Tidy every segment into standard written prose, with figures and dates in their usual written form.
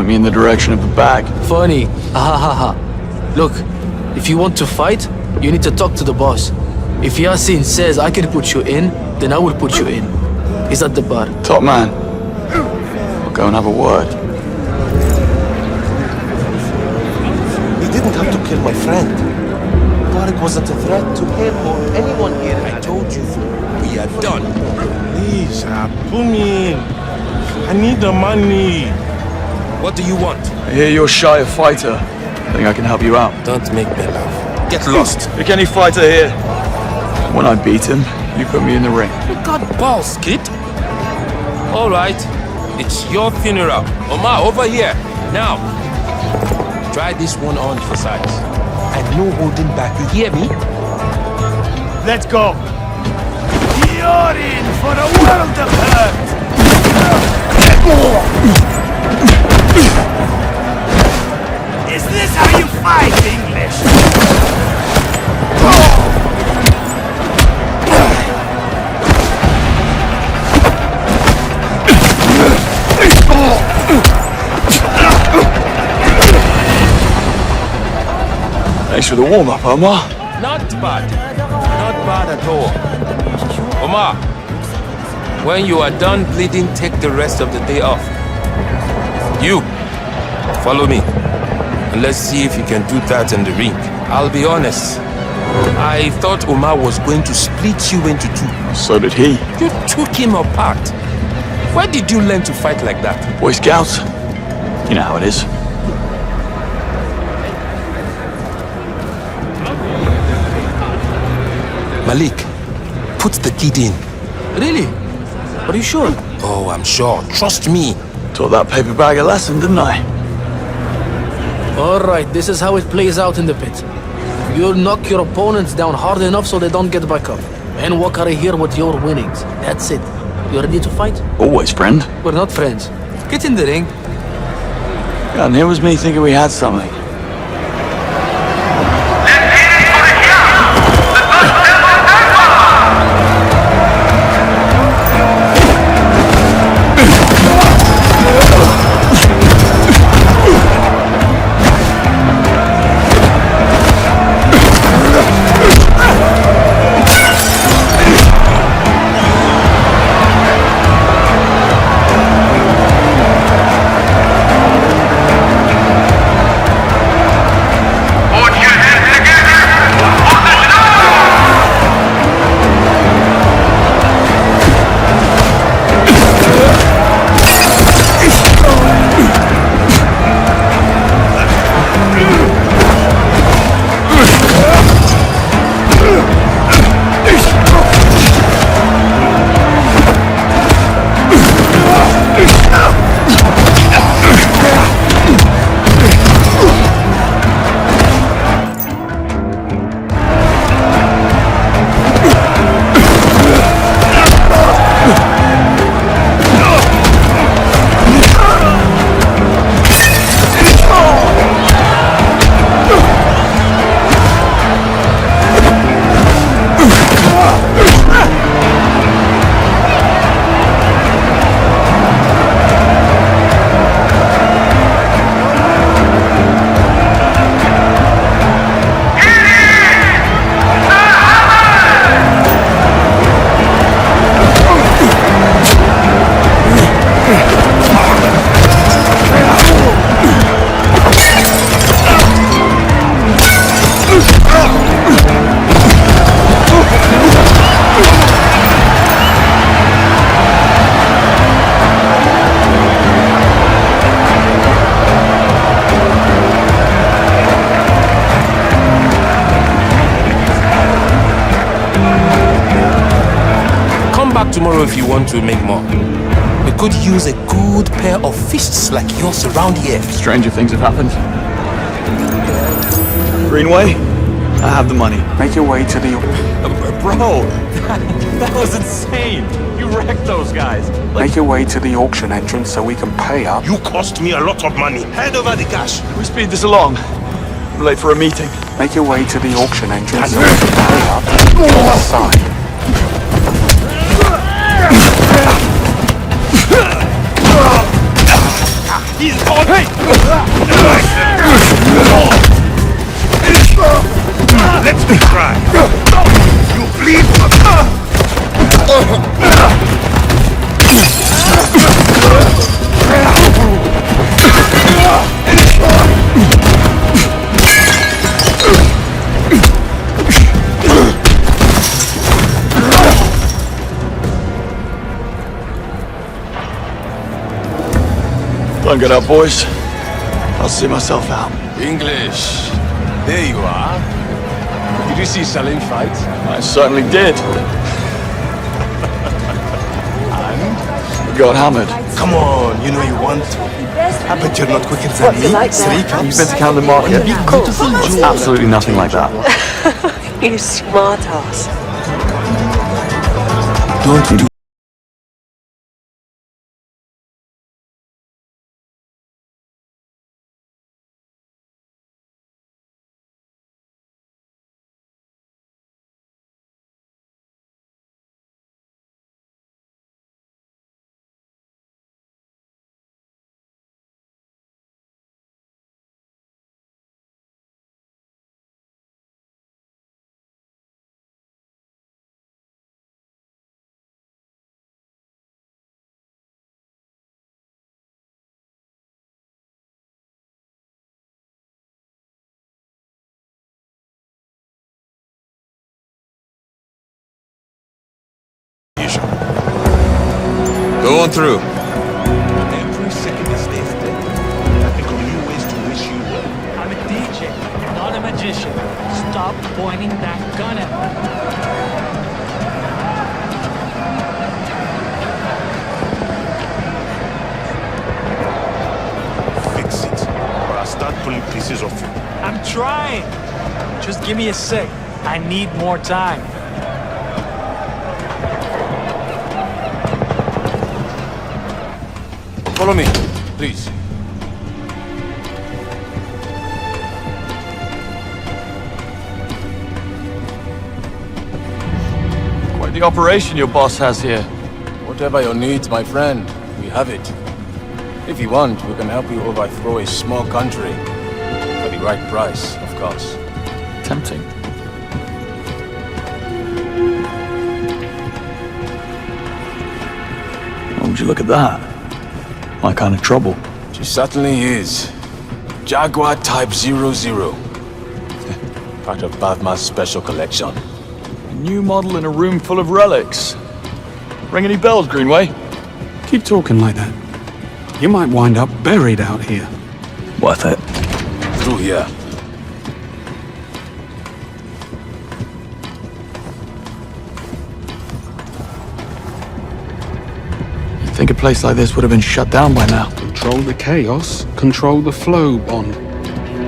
me in the direction of the bag. Funny. Ha. Look, if you want to fight, you need to talk to the boss. If Yasin says I can put you in, then I will put you in. He's at the bar. Top man. I'll go and have a word. He didn't have to kill my friend. Tariq wasn't a threat to him or anyone here. I told you, we are done. Please, put me in. I need the money. What do you want? I hear you're shy of fighter. Think I can help you out. Don't make me laugh. Get lost. Pick any fighter here. When I beat him, you put me in the ring. You got balls, kid. All right, it's your funeral. Omar, over here, now. Try this one on for size. And no holding back, you hear me? Let's go. You're in for a world of hurt. Is this how you fight, English? Thanks for the warm-up, Omar. Not bad. Not bad at all. Omar, when you are done bleeding, take the rest of the day off. You, follow me. And let's see if you can do that in the ring. I'll be honest. I thought Omar was going to split you into two. So did he. You took him apart. Where did you learn to fight like that? Boy Scouts. You know how it is. Malik, put the kid in. Really? Are you sure? Oh, I'm sure. Trust me. Taught that paper bag a lesson, didn't I? Alright, this is how it plays out in the pit. You knock your opponents down hard enough so they don't get back up. And walk out of here with your winnings. That's it. You ready to fight? Always, friend. We're not friends. Get in the ring. God, and here was me thinking we had something. Tomorrow if you want to make more. We could use a good pair of fists like yours around here. Stranger things have happened. Greenway, I have the money. Make your way to the... Bro, that was insane. You wrecked those guys. Make your way to the auction entrance so we can pay up. You cost me a lot of money. Hand over the cash. We speed this along. I'm late for a meeting. Make your way to the auction entrance so we can pay up. On the side. He's on. Hey! Let me try. You bleed. Don't get up, boys. I'll see myself out. English. There you are. Did you see Salim fight? I certainly did. We got hammered. Come on, you know you want. I bet you're not quicker than me. 3 cups. You've been to Camden Market? It's absolutely nothing like that. You smart ass. Don't do. Go on through. Every second is left. I think of new ways to wish you well. I'm a DJ, not a magician. Stop pointing that gun at me. Fix it, or I'll start pulling pieces off you. I'm trying. Just give me a sec. I need more time. Follow me, please. Quite the operation your boss has here. Whatever your needs, my friend, we have it. If you want, we can help you overthrow a small country. For the right price, of course. Tempting. Oh, would you look at that? My kind of trouble. She certainly is. Jaguar Type 00. Part of Bavma's special collection. A new model in a room full of relics. Ring any bells, Greenway? Keep talking like that. You might wind up buried out here. Worth it. Through here. You'd think a place like this would have been shut down by now. Control the chaos, control the flow, Bond.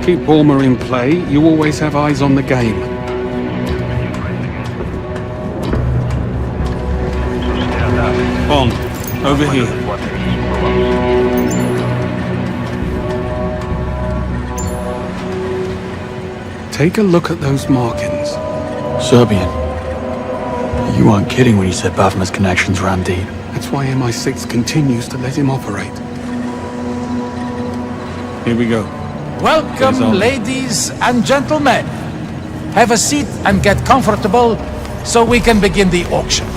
Keep Bulmer in play, you always have eyes on the game. Bond, over here. Take a look at those markings. Serbian. You weren't kidding when you said Bavma's connections ran deep. That's why MI6 continues to let him operate. Here we go. Welcome, ladies and gentlemen. Have a seat and get comfortable so we can begin the auction.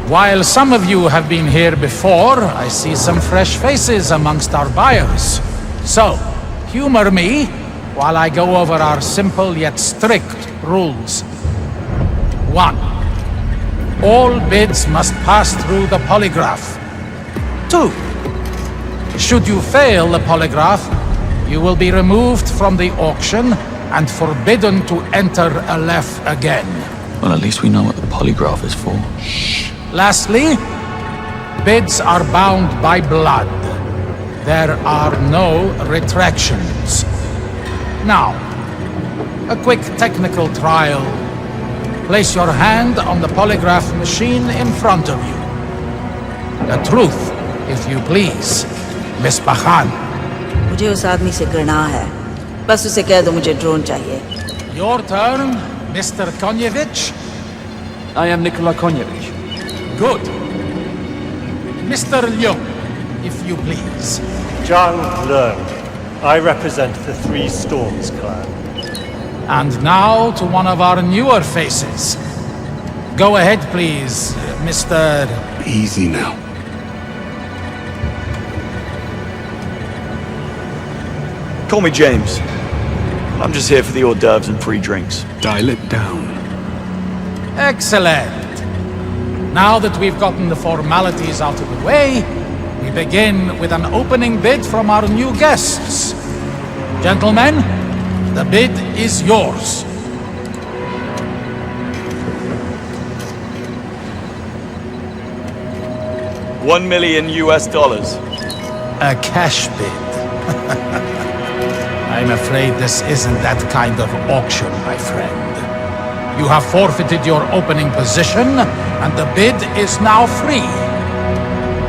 While some of you have been here before, I see some fresh faces amongst our buyers. So, humor me while I go over our simple yet strict rules. 1. All bids must pass through the polygraph. 2. Should you fail the polygraph, you will be removed from the auction and forbidden to enter Aleph again. Well, at least we know what the polygraph is for. Lastly, bids are bound by blood. There are no retractions. Now, a quick technical trial. Place your hand on the polygraph machine in front of you. The truth, if you please, Miss Bakhan. मुझे उस आदमी से घृणा है बस उसे कह दो मुझे ड्रोन चाहिए Your turn, Mr. Konyevich. I am Nikola Konyevich. Good. Mr. Leung, if you please. Zhang Leng. I represent the Three Storms clan. And now to one of our newer faces. Go ahead, please, Mr. Easy now. Call me James. I'm just here for the hors d'oeuvres and free drinks. Dial it down. Excellent. Now that we've gotten the formalities out of the way, we begin with an opening bid from our new guests. Gentlemen, the bid is yours. 1 million US dollars. A cash bid. I'm afraid this isn't that kind of auction, my friend. You have forfeited your opening position, and the bid is now free.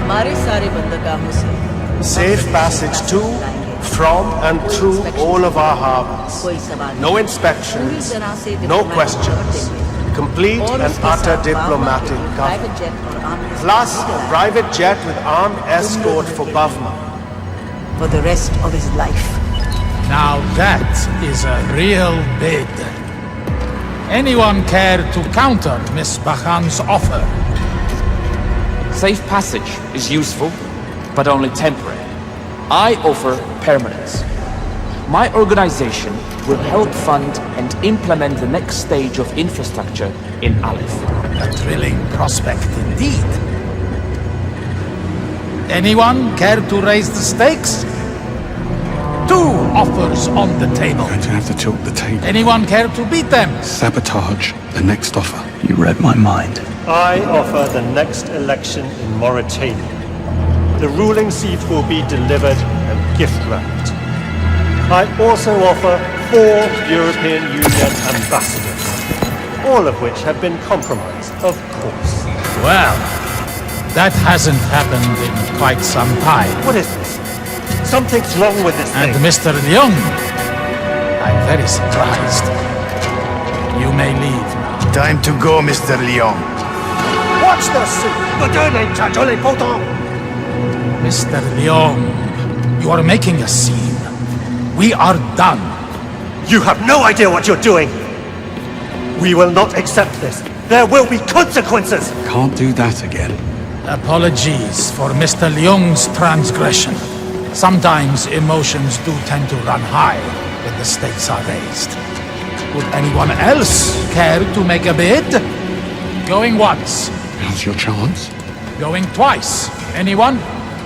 हमारे सारे बंदरगाहों से Safe passage to, from, and through all of our harbors. कोई सवाल No पूरी inspections, तरह से no diplomatic questions. और Complete and उसके utter साथ diplomatic बावमा cover. private jet और armed Plus, a private jet with armed escort for Bavma. for the rest of his life. Now that is a real bid. Anyone care to counter Miss Bakhan's offer? Safe passage is useful, but only temporary. I offer permanence. My organization will help fund and implement the next stage of infrastructure in Aleph. A thrilling prospect indeed. Anyone care to raise the stakes? 2 offers on the table. Going to have to tilt the table. Anyone care to beat them? Sabotage the next offer. You read my mind. I offer the next election in Mauritania. The ruling seat will be delivered and gift-wrapped. I also offer 4 European Union ambassadors, all of which have been compromised, of course. Well, that hasn't happened in quite some time. What is this? Something's wrong with this And thing. Mr. Leung, I'm very surprised. You may leave now. Time to go, Mr. Leon. Watch the suit! Mr. Leung, you are making a scene. We are done. You have no idea what you're doing! We will not accept this. There will be consequences! Can't do that again. Apologies for Mr. Leung's transgression. Sometimes emotions do tend to run high when the stakes are raised. Would anyone else care to make a bid? Going once. Now's your chance. Going twice. Anyone?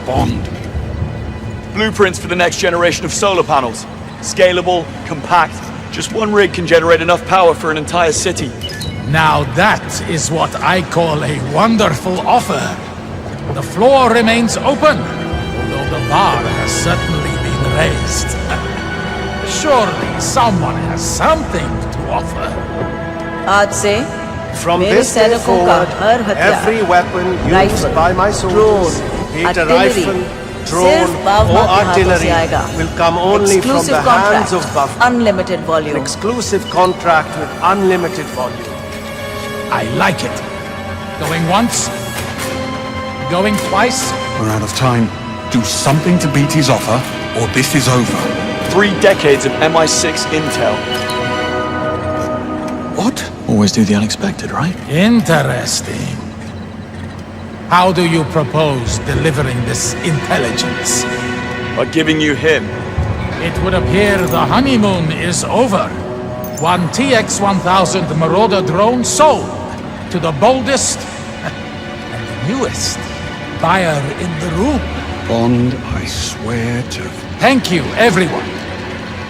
Bond. Blueprints for the next generation of solar panels. Scalable, compact. Just one rig can generate enough power for an entire city. Now that is what I call a wonderful offer. The floor remains open, although the bar has certainly been raised. Surely someone has something to offer. आज से From मेरे this day सैनिकों का forward, हर हथियार, every weapon used rifle, by my soldiers, drone, be it a artillery, rifle, सिर्फ drone, बावमा or के हाथों artillery, से आएगा. will come only from Exclusive the hands contract, of Bavma. unlimited An volume. exclusive contract with unlimited volume. I like it. Going once. Going twice. We're out of time. Do something to beat his offer, or this is over. 3 decades of MI6 intel. What? Always do the unexpected, right? Interesting. How do you propose delivering this intelligence? By giving you him. It would appear the honeymoon is over. One TX-1000 Marauder drone sold to the boldest and the newest buyer in the room. Bond, I swear to... Thank you, everyone.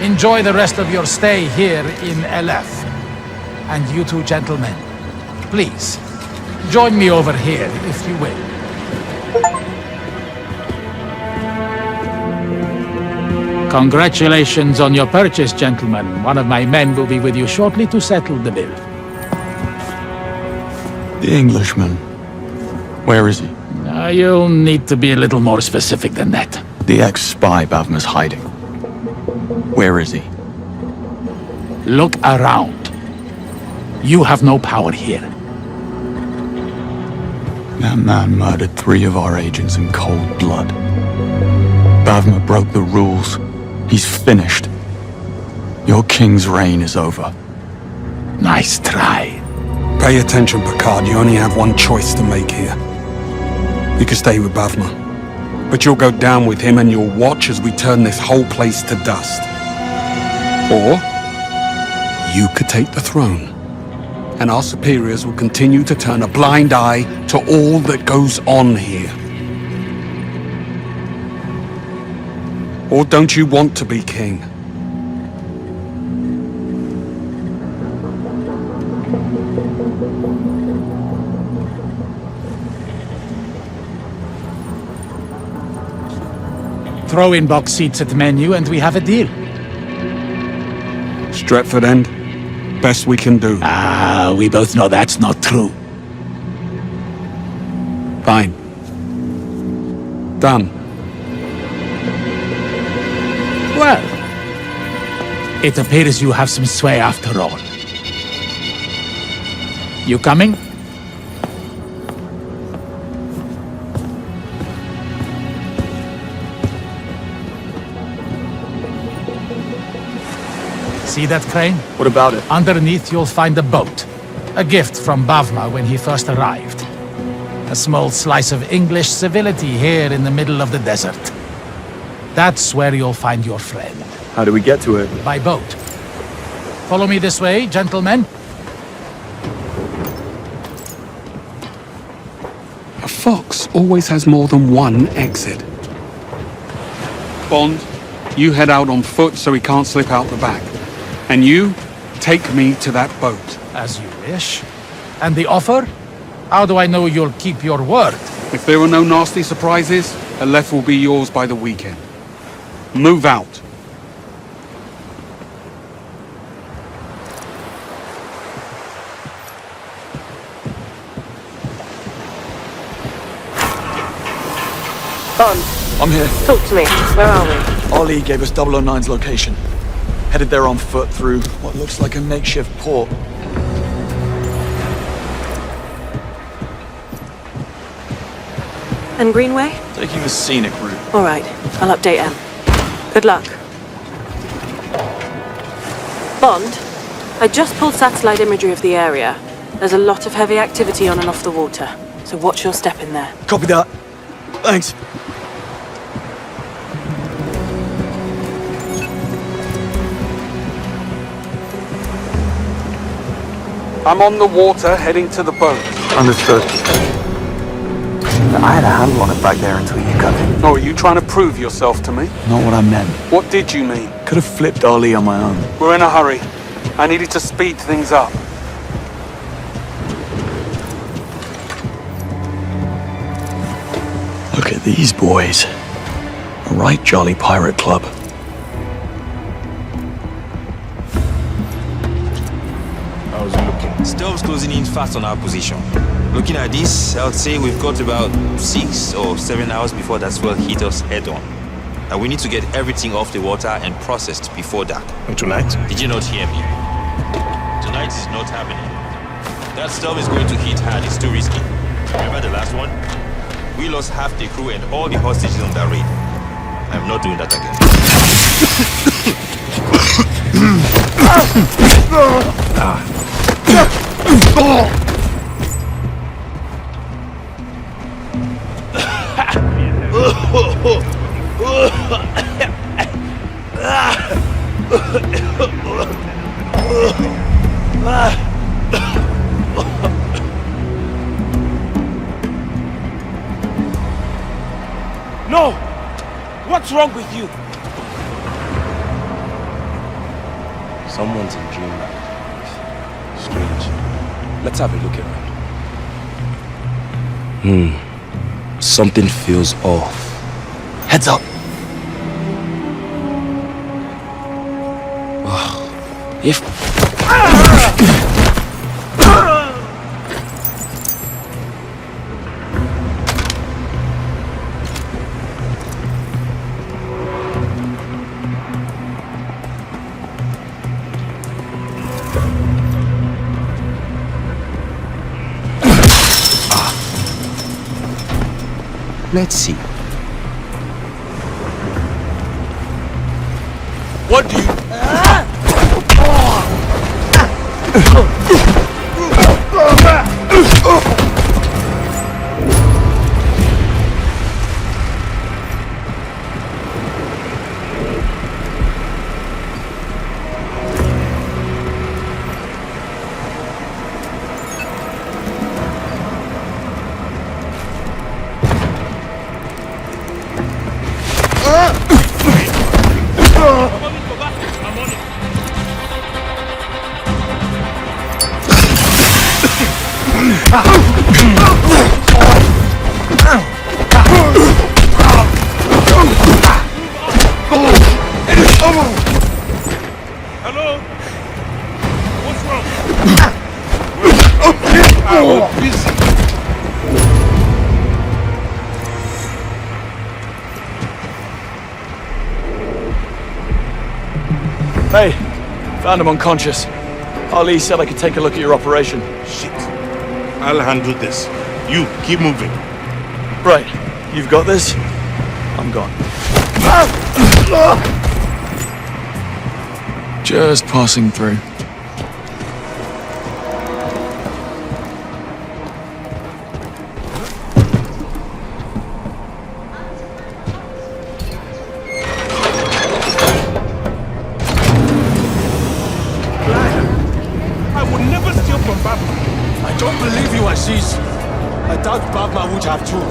Enjoy the rest of your stay here in LF. And you two gentlemen, please, join me over here, if you will. Congratulations on your purchase, gentlemen. One of my men will be with you shortly to settle the bill. The Englishman. Where is he? You'll need to be a little more specific than that. The ex-spy Bavma's hiding. Where is he? Look around. You have no power here. That man murdered 3 of our agents in cold blood. Bavma broke the rules. He's finished. Your king's reign is over. Nice try. Pay attention, Picard. You only have one choice to make here. You can stay with Bavma, but you'll go down with him and you'll watch as we turn this whole place to dust. Or you could take the throne, and our superiors will continue to turn a blind eye to all that goes on here. Or don't you want to be king? Throw in box seats at the menu and we have a deal. Stretford End, best we can do. Ah, we both know that's not true. Fine. Done. Well, it appears you have some sway after all. You coming? See that crane? What about it? Underneath you'll find a boat. A gift from Bavma when he first arrived. A small slice of English civility here in the middle of the desert. That's where you'll find your friend. How do we get to it? By boat. Follow me this way, gentlemen. A fox always has more than one exit. Bond, you head out on foot so he can't slip out the back. And you, take me to that boat. As you wish. And the offer? How do I know you'll keep your word? If there are no nasty surprises, Aleph will be yours by the weekend. Move out. Bond, I'm here. talk to me. Where are we? Ali gave us 009's location. Headed there on foot through what looks like a makeshift port. And Greenway? Taking the scenic route. All right, I'll update Em. Good luck. Bond, I just pulled satellite imagery of the area. There's a lot of heavy activity on and off the water, so watch your step in there. Copy that. Thanks. I'm on the water, heading to the boat. Understood. I had a handle on it back there until you cut it. Oh, are you trying to prove yourself to me? Not what I meant. What did you mean? Could have flipped Ali on my own. We're in a hurry. I needed to speed things up. Look at these boys. A right jolly pirate club. How's it looking? Storm's closing in fast on our position. Looking at this, I would say we've got about 6 or 7 hours before that swell hit us head on. And we need to get everything off the water and processed before dark. And tonight? Did you not hear me? Tonight is not happening. That storm is going to hit hard. It's too risky. Remember the last one? We lost half the crew and all the hostages on that raid. I'm not doing that again. No! What's wrong with you? Someone's in dreamland. Strange. Let's have a look around. Something feels off. Heads up. If... Let's see. What do you... Hello? What's wrong? Hey, found him unconscious. Ali said I could take a look at your operation. Shit. I'll handle this. You, keep moving. Right, you've got this? I'm gone. Just passing through. I would never steal from Babma. I don't believe you, Aziz. I doubt Babma would have too.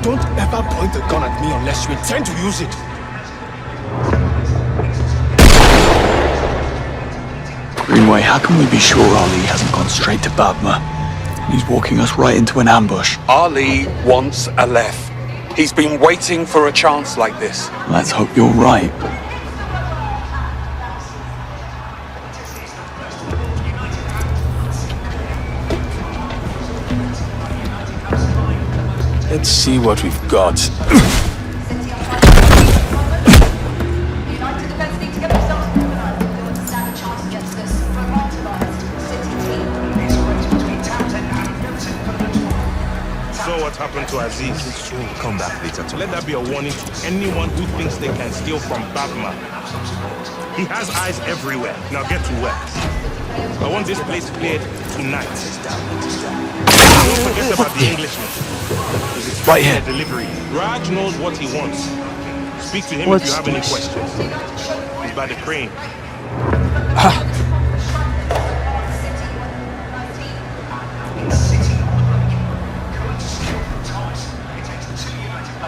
Don't ever point a gun at me unless you intend to use it. Greenway, how can we be sure Ali hasn't gone straight to Babma? He's walking us right into an ambush. Ali wants Aleph. He's been waiting for a chance like this. Let's hope you're right. Let's see what we've got. So what happened to Aziz? We'll come back later. Let that be a warning to anyone who thinks they can steal from Babma. He has eyes everywhere. Now get to work. I want this place cleared tonight. Don't forget about the Englishman. Right here. Delivery. Raj knows what he wants. Speak to him if you have any questions. He's by the crane.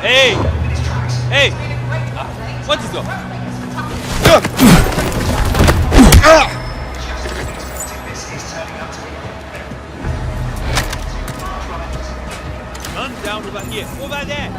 Hey! Hey! What is up? Gun down over here. Over there.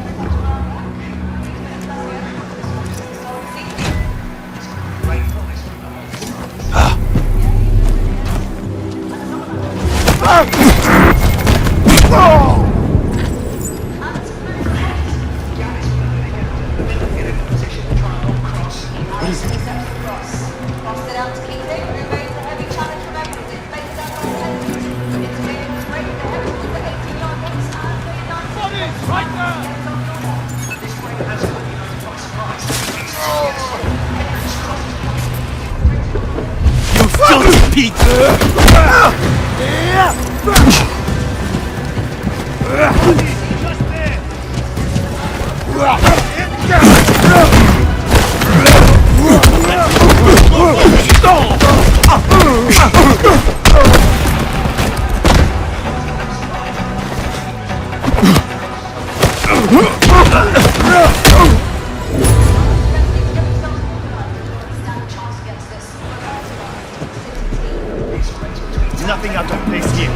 Nothing out of place here.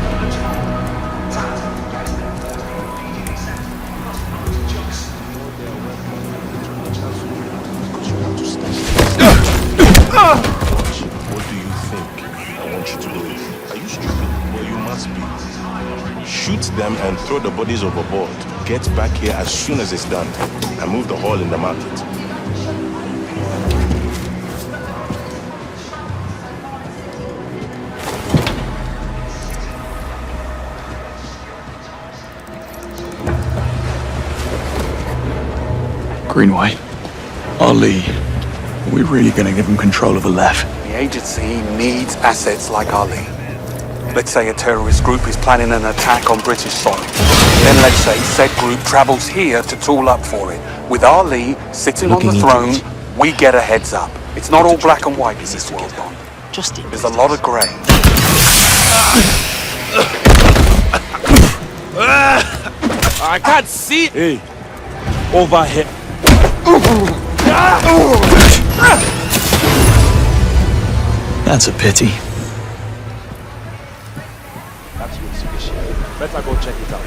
What do you think I want you to do? Are you stupid? Well, you must be. Shoot them and throw the bodies overboard. Get back here as soon as it's done and move the hall in the market. Greenway, Ali We're really gonna give them control of Aleph. The agency needs assets like Ali. Let's say a terrorist group is planning an attack on British soil. Then let's say said group travels here to tool up for it. With Ali sitting on the throne, we get a heads up. It's not all black and white in this world, Bond. There's a lot of grey. I can't see. Hey, over here. That's a pity. That's Mitsubishi. Better go check it out.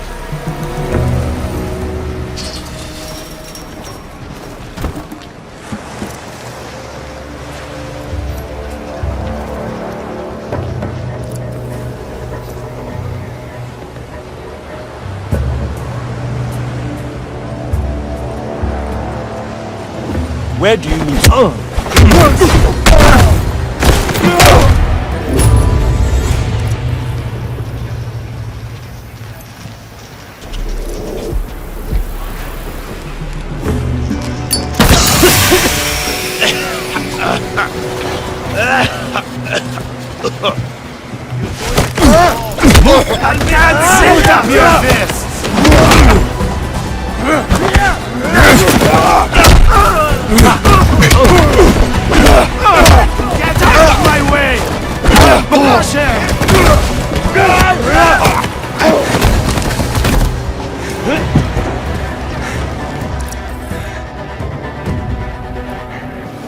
Where do you mean? I can't set up your fists! Get out of my way!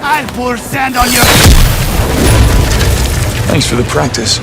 I'll pour sand on your... Thanks for the practice.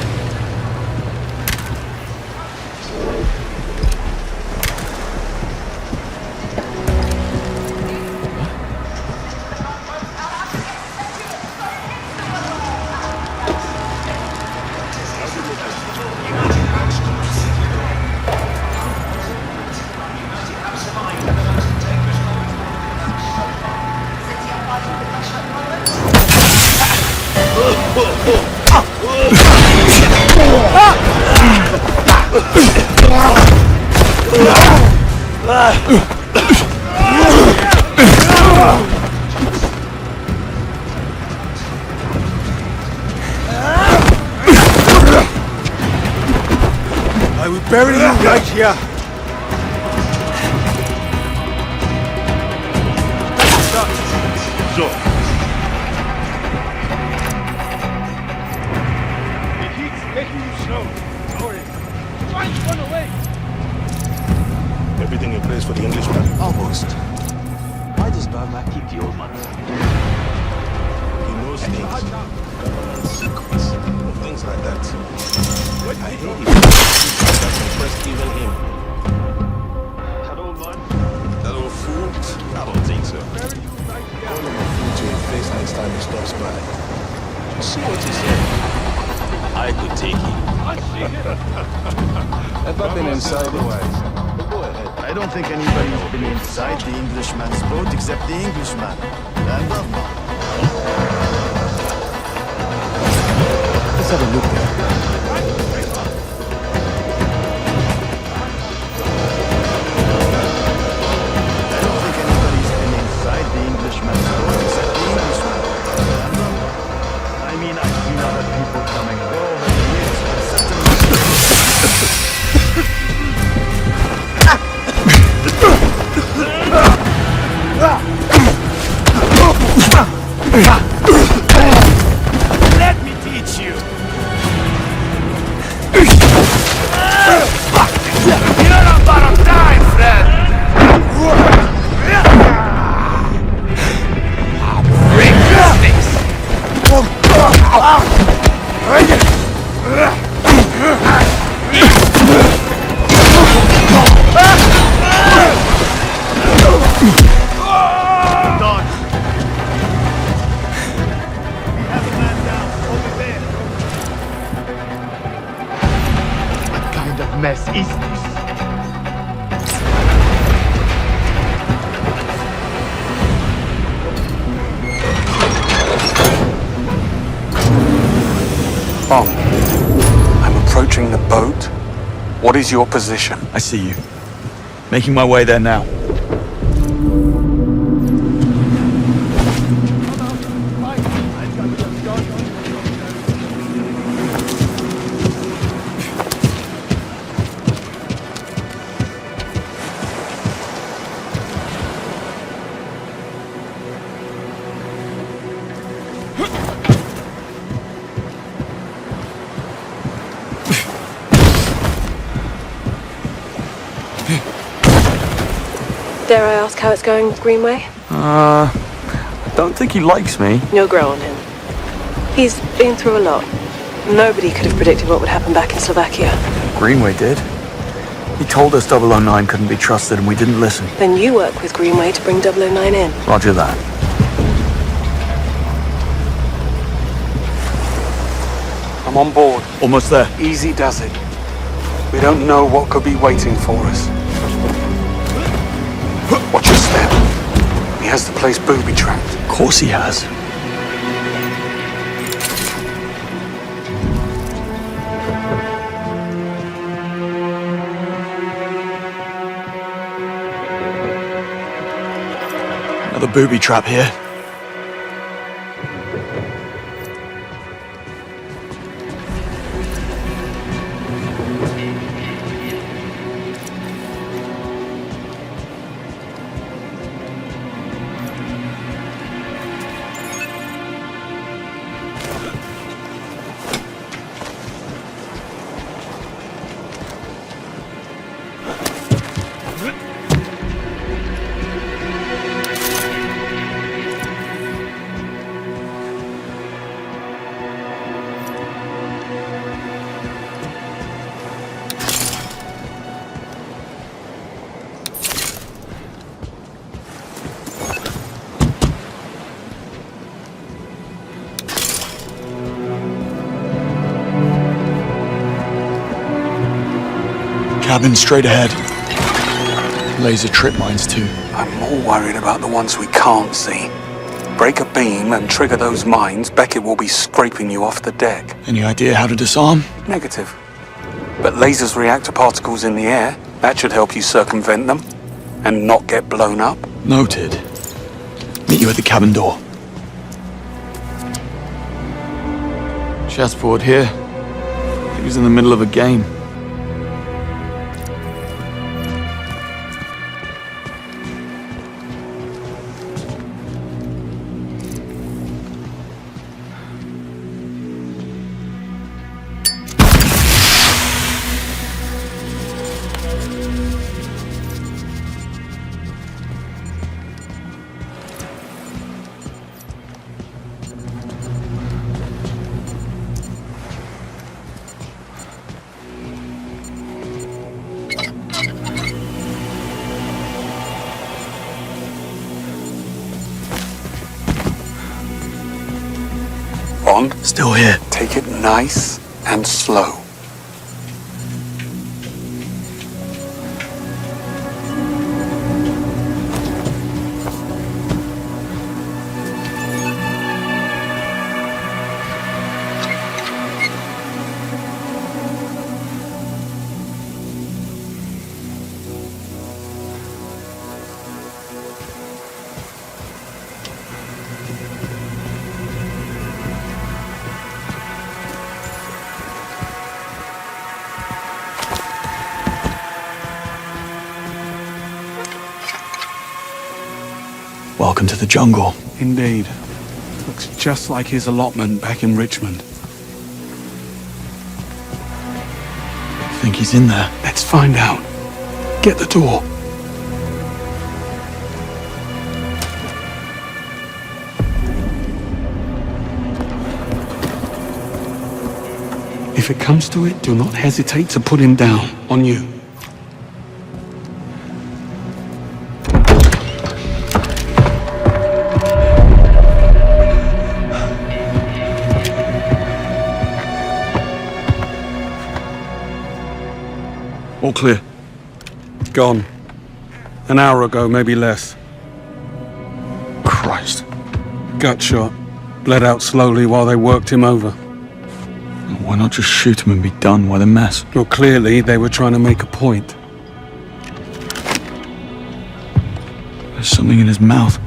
I will bury you right here. Sure. The heat's making you slow. Hurry. Try to run away. Everything in place for the Englishman? Almost. Why does Burma keep the old man? He knows things. Secrets. Things like that. I hate him. That's impressed even him. That old man? That old fool? I don't think so. Call him a fool to his face next time he stops by. Just see what he said. I could take him. Ever been inside it? Go ahead. I don't think anybody's been inside the Englishman's boat except the Englishman. And Burma. Let's have a look there. Let me teach you! You're about to die, friend! Break your face! Mess is this? Bond, I'm approaching the boat. What is your position? I see you. Making my way there now. Dare I ask how it's going with Greenway? I don't think he likes me. You'll grow on him. He's been through a lot. Nobody could have predicted what would happen back in Slovakia. Greenway did. He told us 009 couldn't be trusted and we didn't listen. Then you work with Greenway to bring 009 in. Roger that. I'm on board. Almost there. Easy does it. We don't know what could be waiting for us. Watch your step. He has the place booby-trapped. Of course he has. Another booby trap here. Cabin straight ahead. Laser trip mines too. I'm more worried about the ones we can't see. Break a beam and trigger those mines, Beckett will be scraping you off the deck. Any idea how to disarm? Negative. But lasers react to particles in the air. That should help you circumvent them and not get blown up. Noted. Meet you at the cabin door. Chessboard here. He was in the middle of a game. Bond? Still here. Take it nice and slow. Welcome to the jungle. Indeed. Looks just like his allotment back in Richmond. Think he's in there? Let's find out. Get the door. If it comes to it, do not hesitate to put him down. On you. All clear. Gone. An hour ago, maybe less. Christ. Gut shot. Bled out slowly while they worked him over. Why not just shoot him and be done? Why the mess? Well, clearly they were trying to make a point. There's something in his mouth.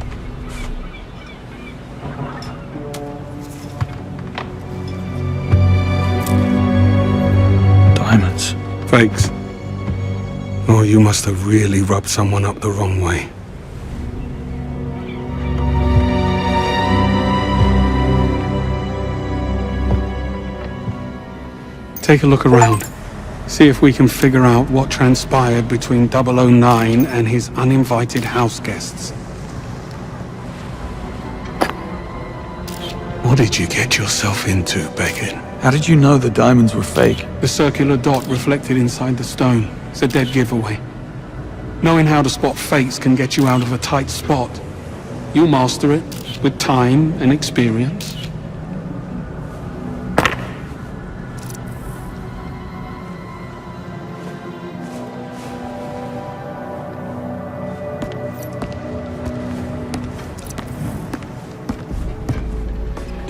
Diamonds. Fakes. Oh, you must have really rubbed someone up the wrong way. Take a look around. See if we can figure out what transpired between 009 and his uninvited house guests. What did you get yourself into, Beckett? How did you know the diamonds were fake? The circular dot reflected inside the stone. It's a dead giveaway. Knowing how to spot fakes can get you out of a tight spot. You'll master it with time and experience.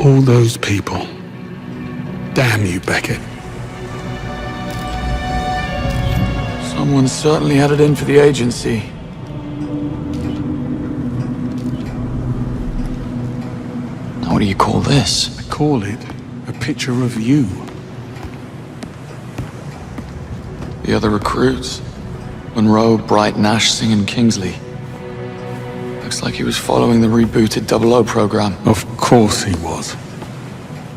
All those people. Damn you, Beckett. Someone certainly had it in for the agency. Now, what do you call this? I call it a picture of you. The other recruits? Monroe, Bright, Nash, Singh, and Kingsley. Looks like he was following the rebooted 00 program. Of course he was.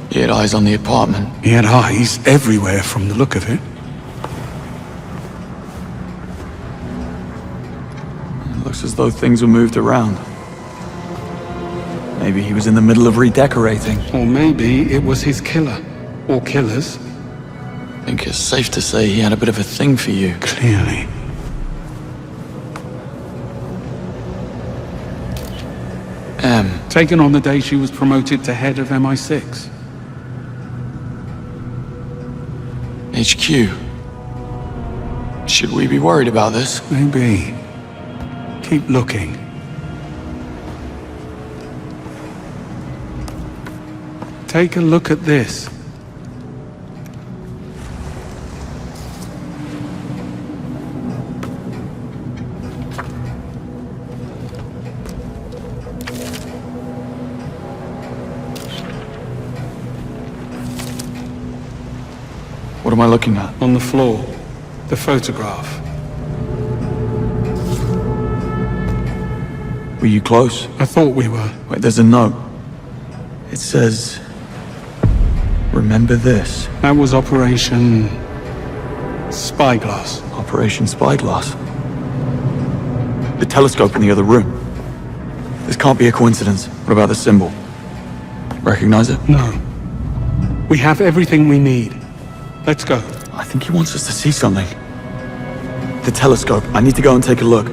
He had eyes on the apartment. He had eyes everywhere from the look of it. It looks as though things were moved around. Maybe he was in the middle of redecorating. Or maybe it was his killer. Or killers. I think it's safe to say he had a bit of a thing for you. Clearly. M. Taken on the day she was promoted to head of MI6. HQ. Should we be worried about this? Maybe. Keep looking. Take a look at this. What am I looking at? On the floor. The photograph. Were you close? I thought we were. Wait, there's a note. It says... Remember this. That was Operation... Spyglass. Operation Spyglass? The telescope in the other room. This can't be a coincidence. What about the symbol? Recognize it? No. We have everything we need. Let's go. I think he wants us to see something. The telescope. I need to go and take a look.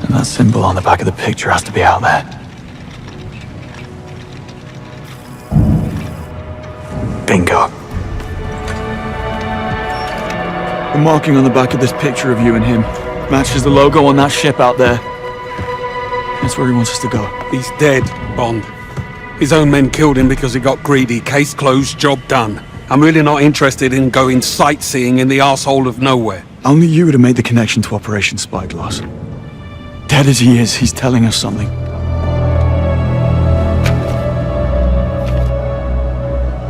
And that symbol on the back of the picture has to be out there. Bingo. The marking on the back of this picture of you and him matches the logo on that ship out there. That's where he wants us to go. He's dead, Bond. His own men killed him because he got greedy. Case closed, job done. I'm really not interested in going sightseeing in the arsehole of nowhere. Only you would have made the connection to Operation Spyglass. Dead as he is, he's telling us something.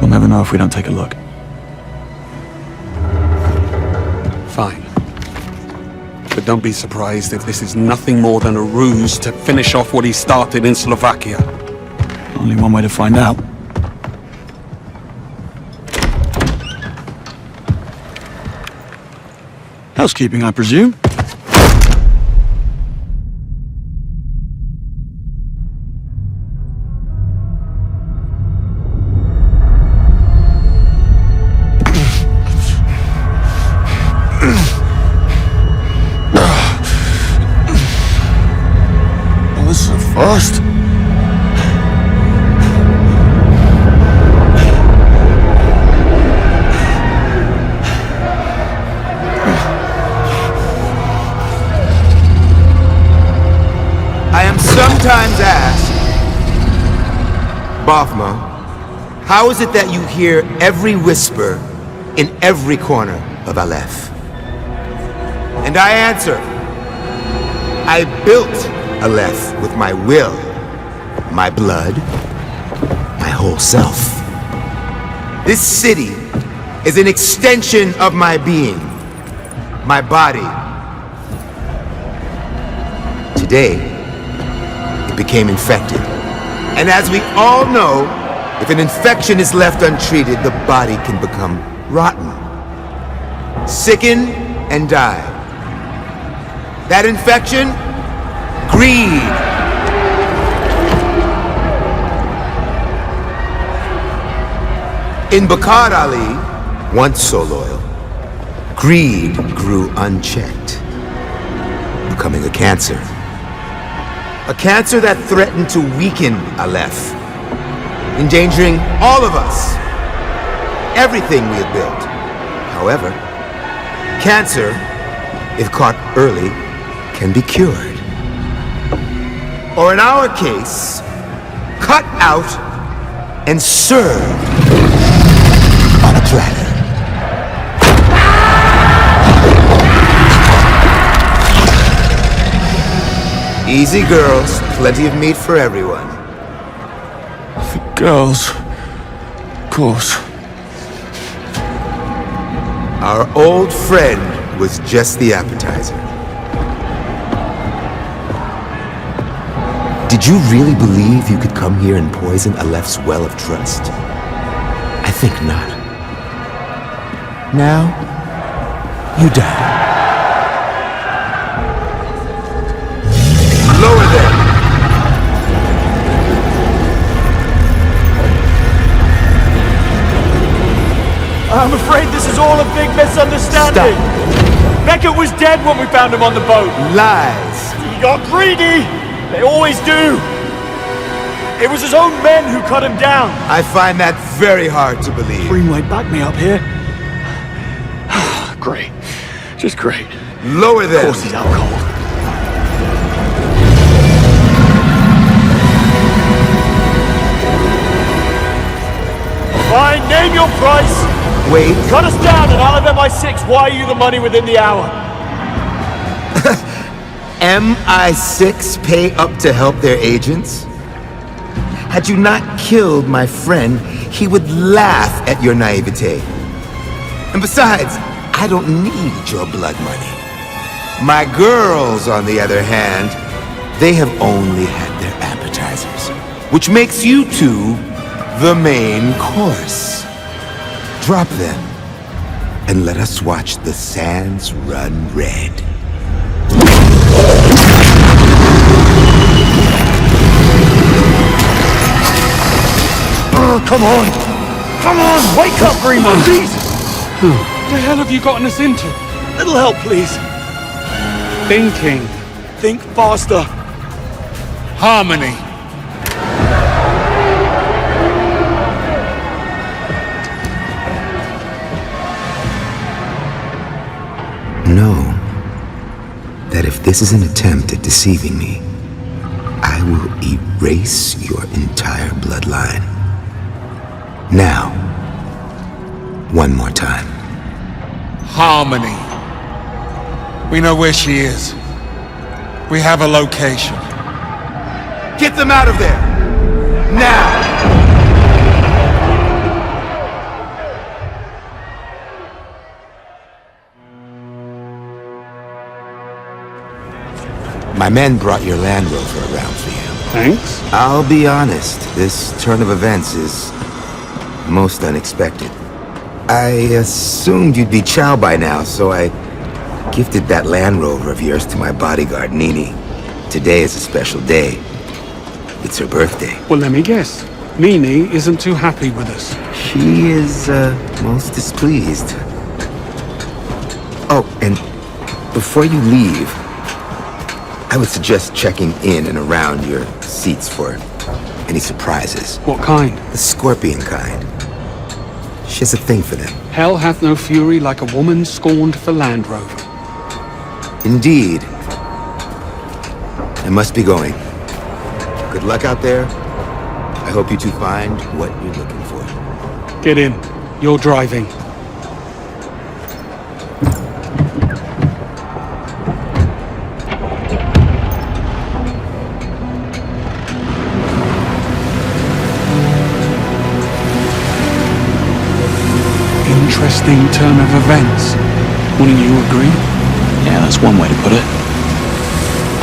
We'll never know if we don't take a look. Fine. But don't be surprised if this is nothing more than a ruse to finish off what he started in Slovakia. Only one way to find out. Housekeeping, I presume? First. I am sometimes asked, Bafma, how is it that you hear every whisper in every corner of Aleph? And I answer, I built Aleph with my will, my blood, my whole self. This city is an extension of my being, my body. Today, it became infected. And as we all know, if an infection is left untreated, the body can become rotten, sicken, and die. That infection? Greed. In Bakar Ali, once so loyal, greed grew unchecked, becoming a cancer. A cancer that threatened to weaken Aleph, endangering all of us, everything we had built. However, cancer, if caught early, can be cured. Or in our case, cut out and served on a platter. Easy, girls. Plenty of meat for everyone. Girls. Of course. Our old friend was just the appetizer. Did you really believe you could come here and poison Aleph's well of trust? I think not. Now, you die. Lower them! I'm afraid this is all a big misunderstanding. Stop. Beckett was dead when we found him on the boat. Lies. He got greedy. They always do. It was his own men who cut him down. I find that very hard to believe. Greenway backed me up here. Great. Just great. Lower them. Of course he's out cold. Fine, name your price. Wait. Cut us down and I'll have MI6 wire you the money within the hour. MI6 pay up to help their agents? Had you not killed my friend, he would laugh at your naivete. And besides, I don't need your blood money. My girls, on the other hand, they have only had their appetizers, which makes you two the main course. Drop them, and let us watch the sands run red. Oh, come on! Come on! Wake up, Greenwood! Please! What the hell have you gotten us into? Little help, please. Thinking. Think faster. Harmony. Know that if this is an attempt at deceiving me, I will erase your entire bloodline. Now, one more time. Harmony. We know where she is. We have a location. Get them out of there! Now! My men brought your Land Rover around for you. Thanks. I'll be honest, this turn of events is most unexpected. I assumed you'd be Chow by now, so I gifted that Land Rover of yours to my bodyguard, Nini. Today is a special day. It's her birthday. Well, let me guess. Nini isn't too happy with us. She is, most displeased. Oh, and before you leave, I would suggest checking in and around your seats for any surprises. What kind? The scorpion kind. She has a thing for them. Hell hath no fury like a woman scorned for Land Rover. Indeed. I must be going. Good luck out there. I hope you two find what you're looking for. Get in. You're driving. interesting turn of events. Wouldn't you agree? Yeah, that's one way to put it.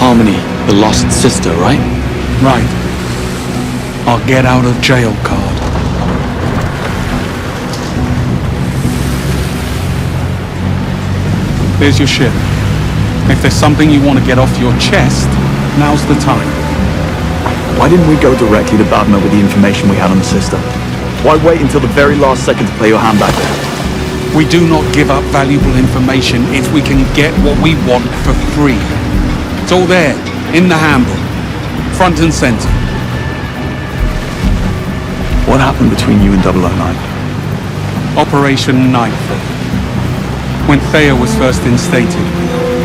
Harmony, the lost sister, right? Right. Our get out of jail card. There's your ship. If there's something you want to get off your chest, now's the time. Why didn't we go directly to Badma with the information we had on the sister? Why wait until the very last second to play your hand back there? We do not give up valuable information if we can get what we want for free. It's all there, in the handbook, front and center. What happened between you and 009? Operation Nightfall. When Thea was first instated,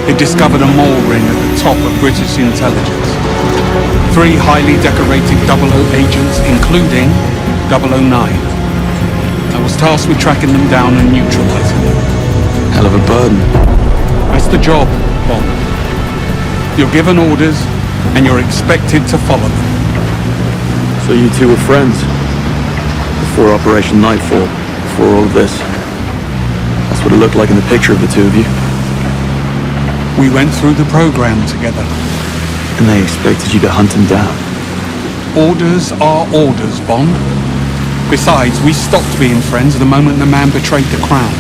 it discovered a mole ring at the top of British intelligence. 3 highly decorated 00 agents, including 009. I was tasked with tracking them down and neutralizing them. Hell of a burden. That's the job, Bond. You're given orders, and you're expected to follow them. So you two were friends? Before Operation Nightfall, before all of this? That's what it looked like in the picture of the two of you. We went through the program together. And they expected you to hunt him down? Orders are orders, Bond. Besides, we stopped being friends the moment the man betrayed the Crown.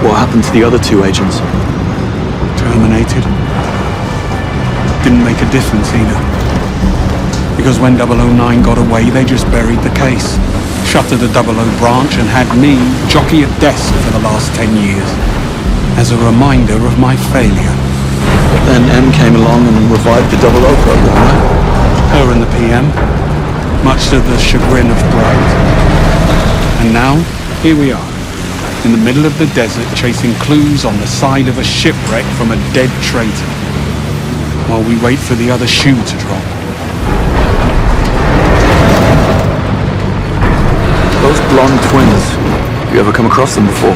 What happened to the other 2 agents? Terminated. Didn't make a difference either. Because when 009 got away, they just buried the case. Shuttered the 00 branch and had me jockey a desk for the last 10 years. As a reminder of my failure. Then M came along and revived the 00 program, right? Her and the PM. Much to the chagrin of Bright. And now, here we are. In the middle of the desert, chasing clues on the side of a shipwreck from a dead traitor. While we wait for the other shoe to drop. Those blonde twins, you ever come across them before?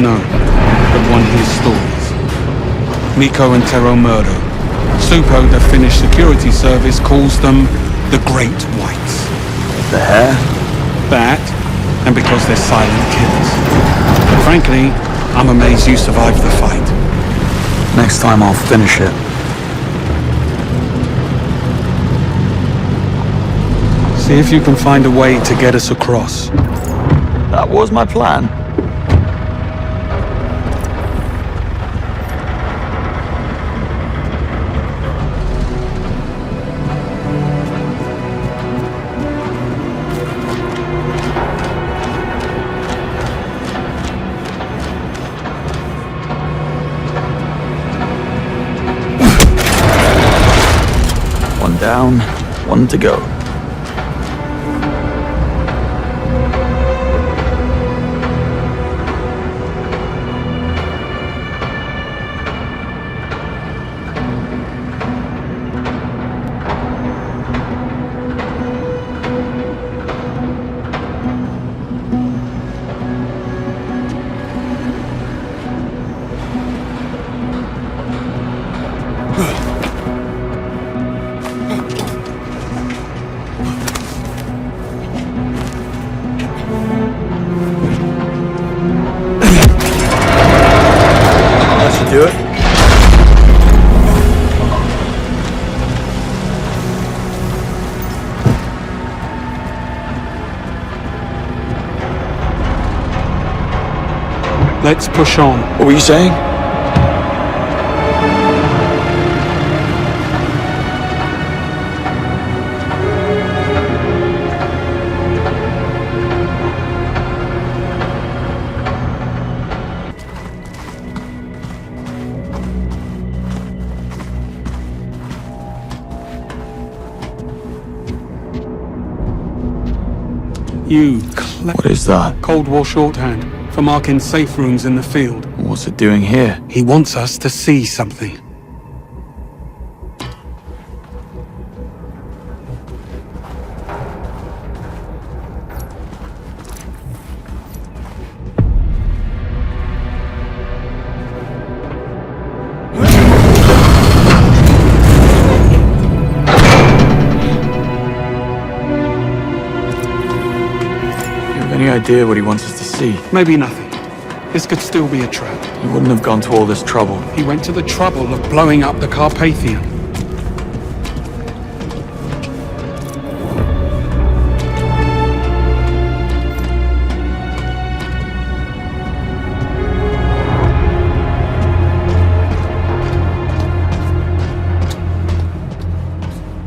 No, but one hears stories. Miko and Tero Murdo. Supo, the Finnish security service, calls them the Great Whites. The hair? That, and because they're silent killers. Frankly, I'm amazed you survived the fight. Next time I'll finish it. See if you can find a way to get us across. That was my plan. One down, one to go. Do it. Let's push on. What were you saying? What is that? Cold War shorthand for marking safe rooms in the field. What's it doing here? He wants us to see something. idea what he wants us to see. Maybe nothing. This could still be a trap. He wouldn't have gone to all this trouble. He went to the trouble of blowing up the Carpathian.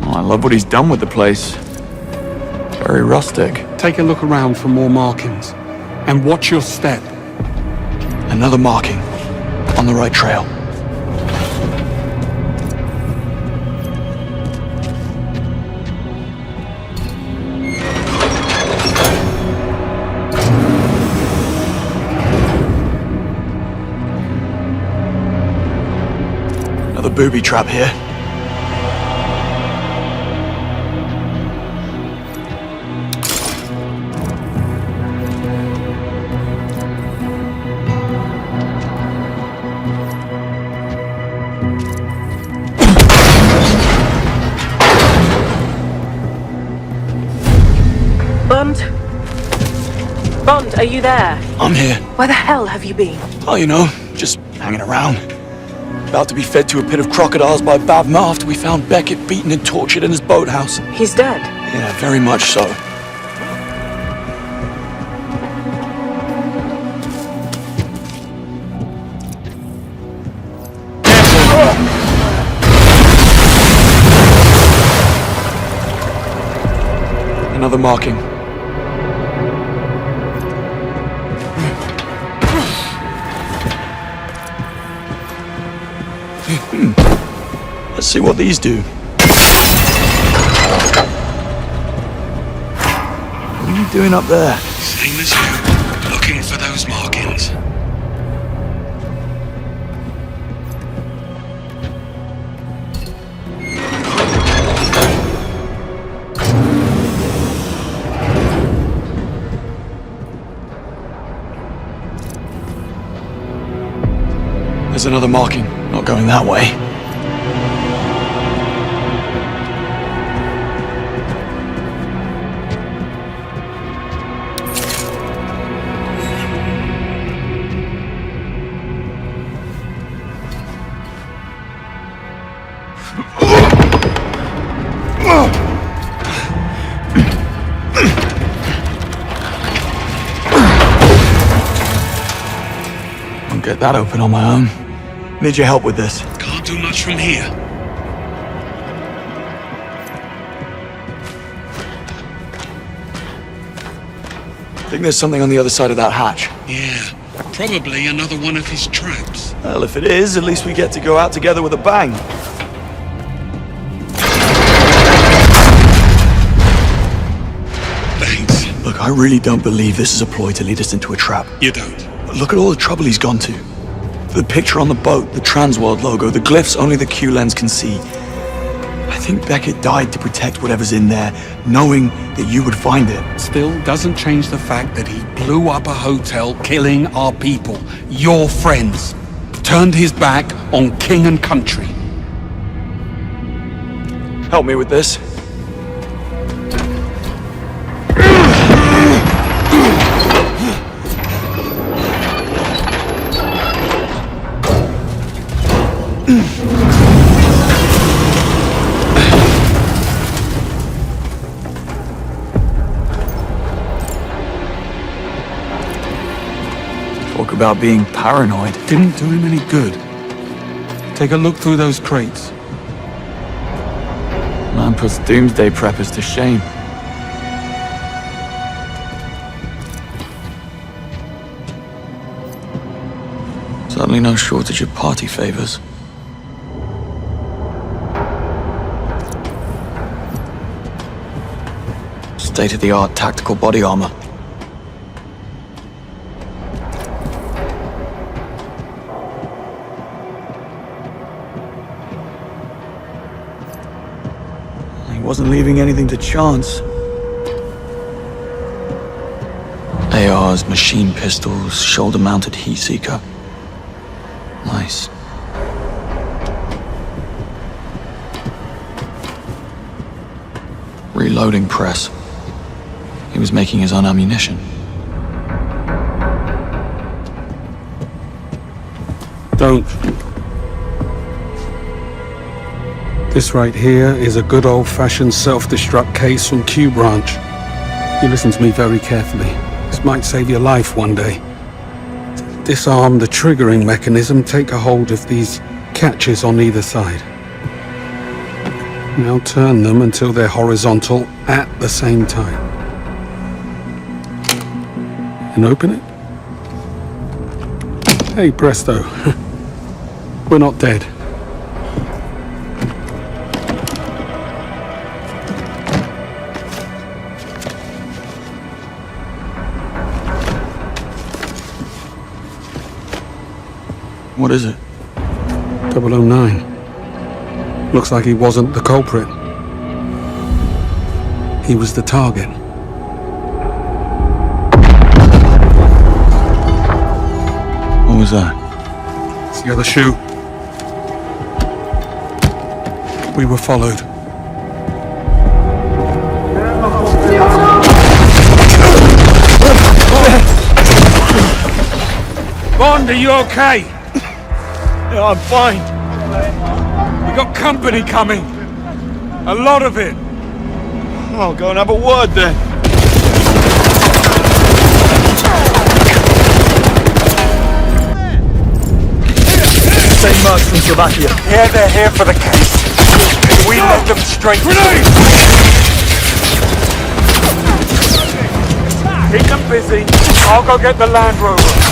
I love what he's done with the place. Very rustic. Take a look around for more markings. And watch your step. Another marking. On the right trail. Another booby trap here. Bond, are you there? I'm here. Where the hell have you been? Oh, you know, just hanging around. About to be fed to a pit of crocodiles by Bavma after we found Beckett beaten and tortured in his boathouse. He's dead. Yeah, very much so. Another marking. Let's see what these do. What are you doing up there? Same as you. Looking for those markings. There's another marking. Not going that way. I'll get that open on my own. Need your help with this. Can't do much from here. I think there's something on the other side of that hatch. Yeah, probably another one of his traps. Well, if it is, at least we get to go out together with a bang. Thanks. Look, I really don't believe this is a ploy to lead us into a trap. You don't? But look at all the trouble he's gone to. The picture on the boat, the Transworld logo, the glyphs only the Q-Lens can see. I think Beckett died to protect whatever's in there, knowing that you would find it. Still doesn't change the fact that he blew up a hotel, killing our people, your friends. Turned his back on king and country. Help me with this. Talk about being paranoid. Didn't do him any good. Take a look through those crates. Man puts doomsday preppers to shame. Certainly no shortage of party favors. State-of-the-art tactical body armor. He wasn't leaving anything to chance. ARs, machine pistols, shoulder-mounted heat seeker. Nice. Reloading press. He was making his own ammunition. Don't. This right here is a good old-fashioned self-destruct case from Q Branch. You listen to me very carefully. This might save your life one day. Disarm the triggering mechanism, take a hold of these catches on either side. Now turn them until they're horizontal at the same time. And open it. Hey, presto. We're not dead. What is it? 009. Looks like he wasn't the culprit. He was the target. What was that? It's the other shoe. We were followed. Bond, are you okay? Yeah, I'm fine. We got company coming. A lot of it. I'll go and have a word then. Same mercs from Slovakia. Yeah, they're here for the case. We led them straight. Grenade! Keep them busy. I'll go get the Land Rover.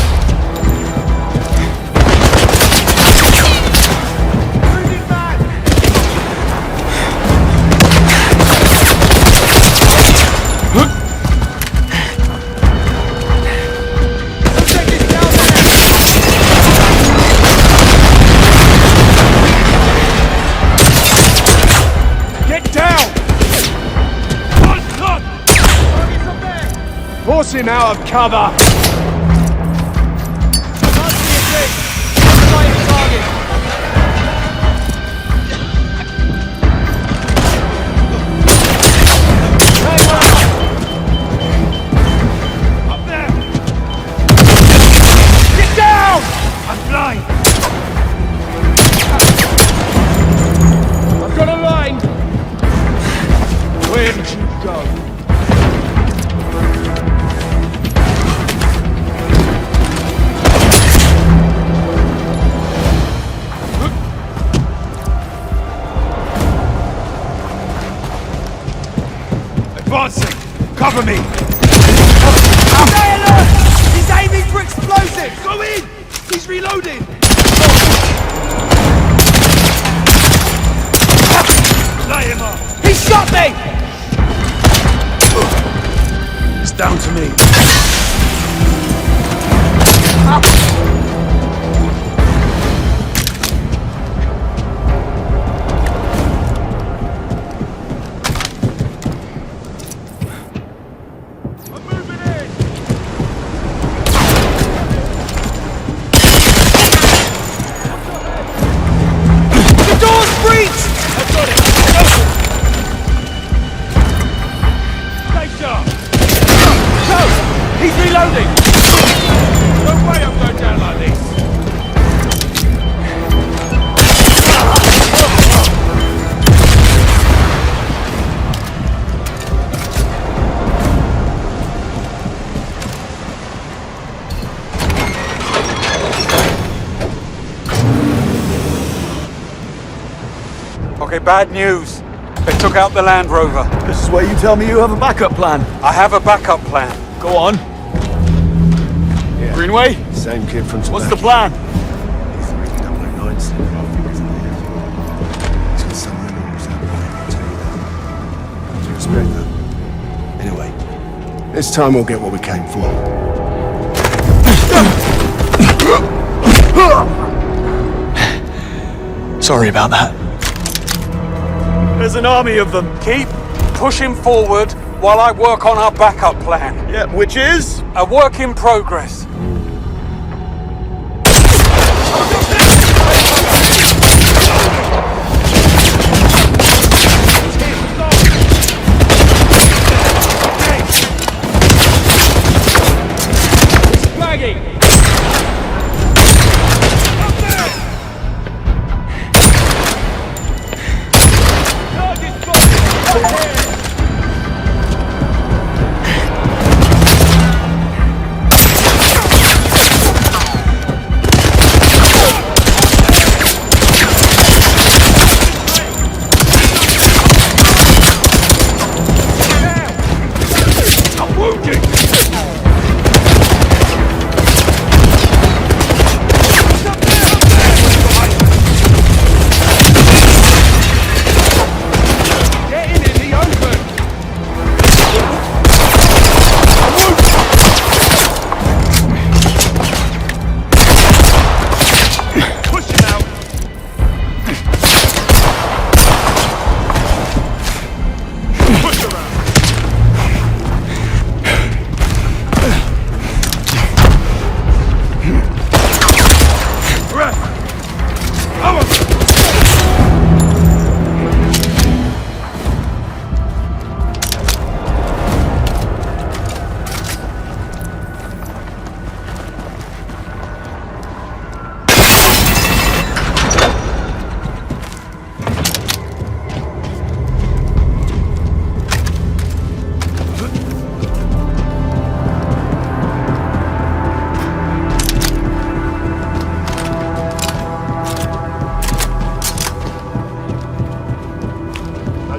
Forcing out of cover! Up there! Get down! I'm blind! I've got a line! Where did you go? Advancing! Cover me! Stay alert! He's aiming for explosives! Go in! He's reloading! Lay him up! He shot me! It's down to me. He's reloading! No way I'm going down like this! Okay, bad news. They took out the Land Rover. This is where you tell me you have a backup plan. I have a backup plan. Go on. Yeah. Greenway? Same kid from What's the plan? He's the real 009 slip. I'll figure it out. He's got someone who's out there, I'll tell you that. Do you respect that? Anyway, this time we'll get what we came for. Sorry about that. There's an army of them. Keep pushing forward while I work on our backup plan. Yeah, which is? A work in progress. Flagging! No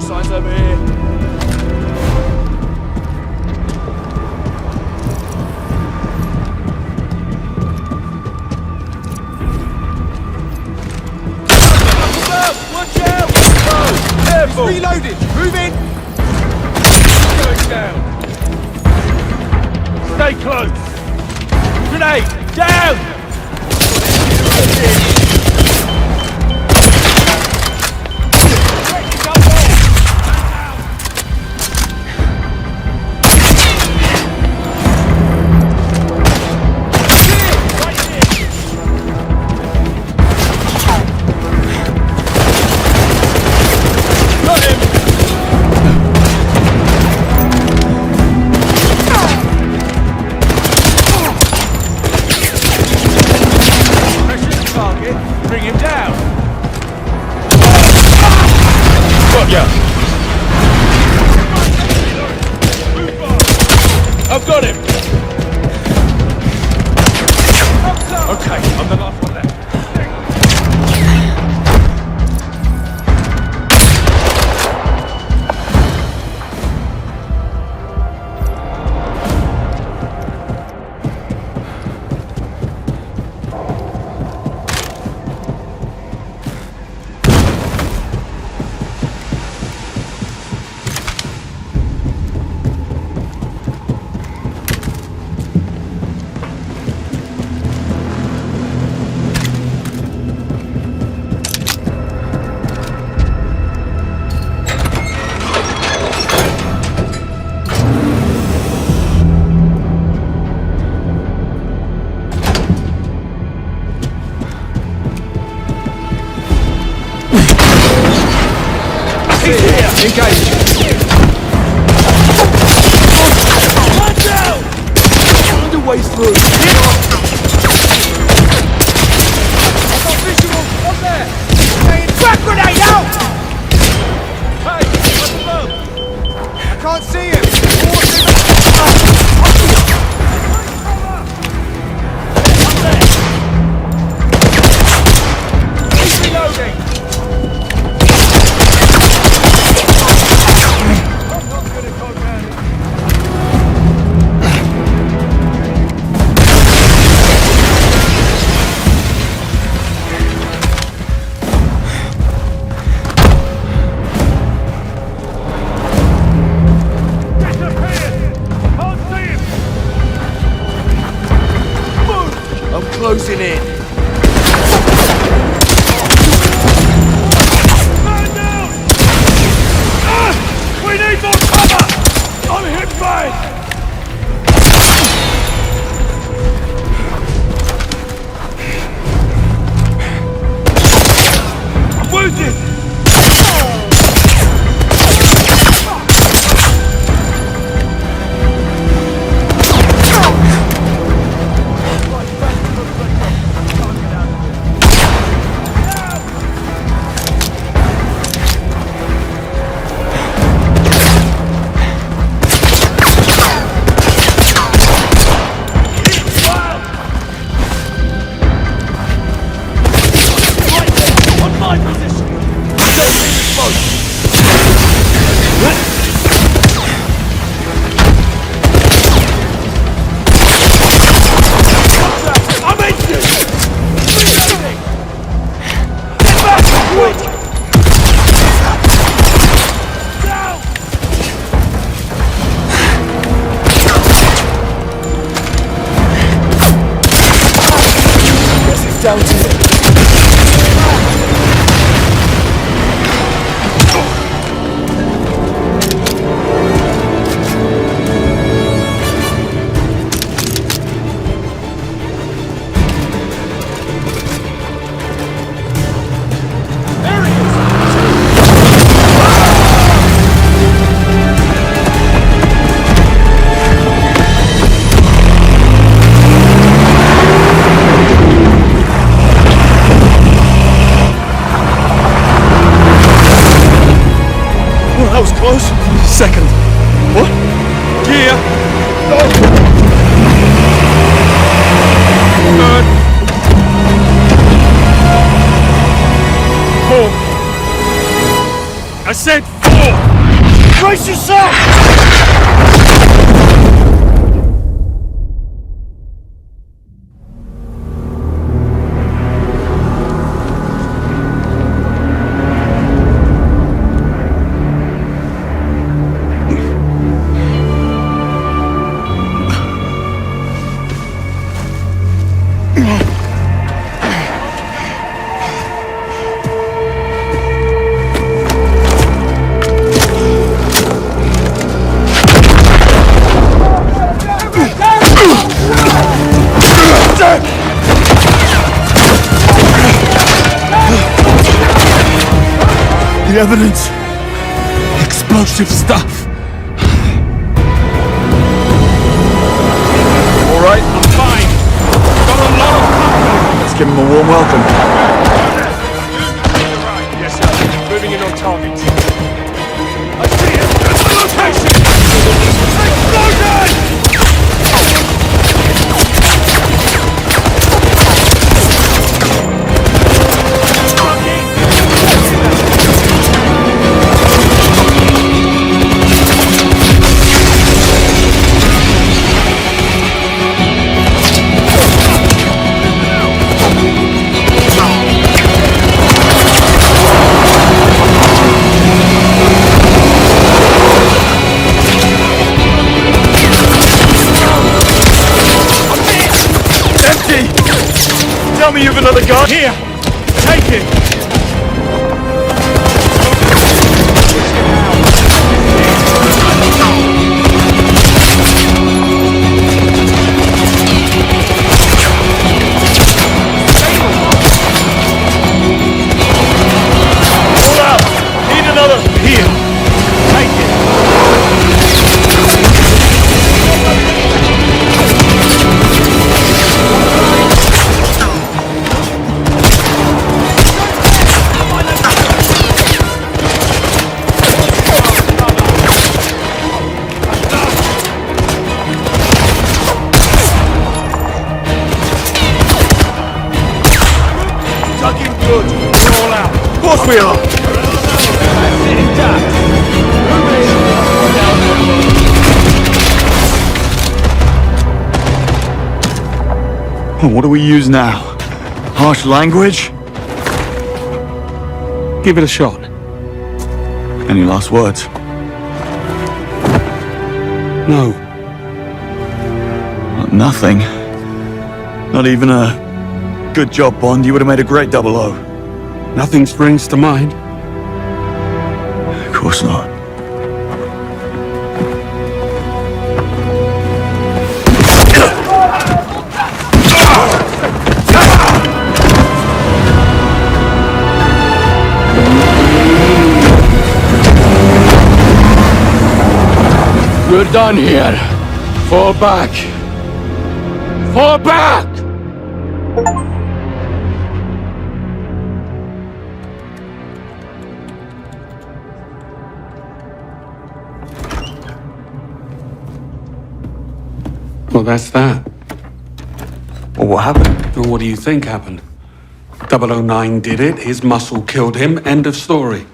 signs over here. Watch out! Whoa! Careful! He's reloaded! Move in! Going down! Stay close! Grenade! Down! Bring him down! Got ya! I've got him! Okay, I'm the last one left. Engage! Watch out! Find a way through! I've got visual! Up there! Frag grenade out! Hey, what's above? I can't see him! He's reloading! Second. What? Gear. Third. Four. I said 4! Brace yourself! The evidence. Explosive stuff. All right? I'm fine. Got a lot of company. Let's give him a warm welcome. Yes, sir. Moving in on target. I see it. That's the location. Explosion! Tell me you've another gun. Here! Take it! Pull out. Need another. Here! Take it! Of course we are. What do we use now? Harsh language? Give it a shot. Any last words? No. Nothing. Not even a good job, Bond. You would have made a great 00. Nothing springs to mind. Of course not. We're done here. Fall back. Fall back! Well, that's that. Well, what happened? Well, what do you think happened? 009 did it, his muscle killed him, end of story.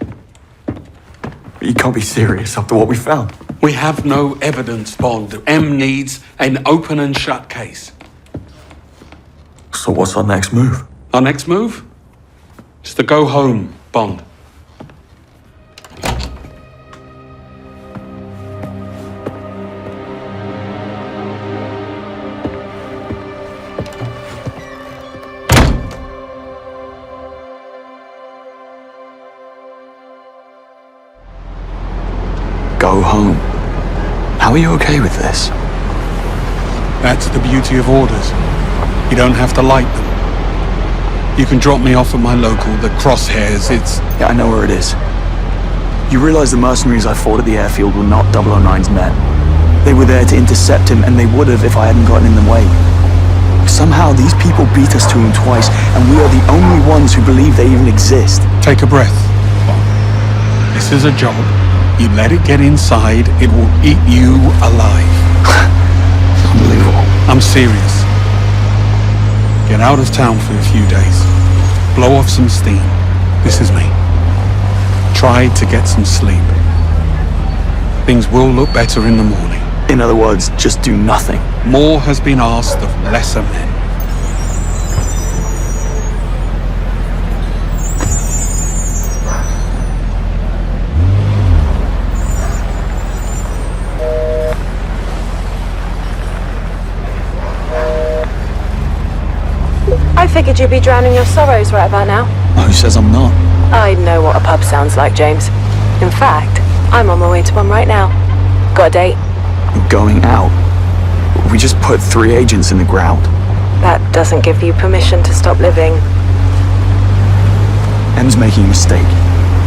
You can't be serious after what we found. We have no evidence, Bond. M needs an open and shut case. So what's our next move? Our next move? Is to go home, Bond. Go home. How are you okay with this? That's the beauty of orders. You don't have to like them. You can drop me off at my local, the Crosshairs. Yeah, I know where it is. You realize the mercenaries I fought at the airfield were not 009's men. They were there to intercept him, and they would have if I hadn't gotten in the way. Somehow, these people beat us to him twice, and we are the only ones who believe they even exist. Take a breath. This is a job. You let it get inside, it will eat you alive. Unbelievable. I'm serious. Get out of town for a few days. Blow off some steam. This is me. Try to get some sleep. Things will look better in the morning. In other words, just do nothing. More has been asked of lesser men. I figured you'd be drowning your sorrows right about now. Who says I'm not? I know what a pub sounds like, James. In fact, I'm on my way to one right now. Got a date? We're going out. We just put 3 agents in the ground. That doesn't give you permission to stop living. Em's making a mistake.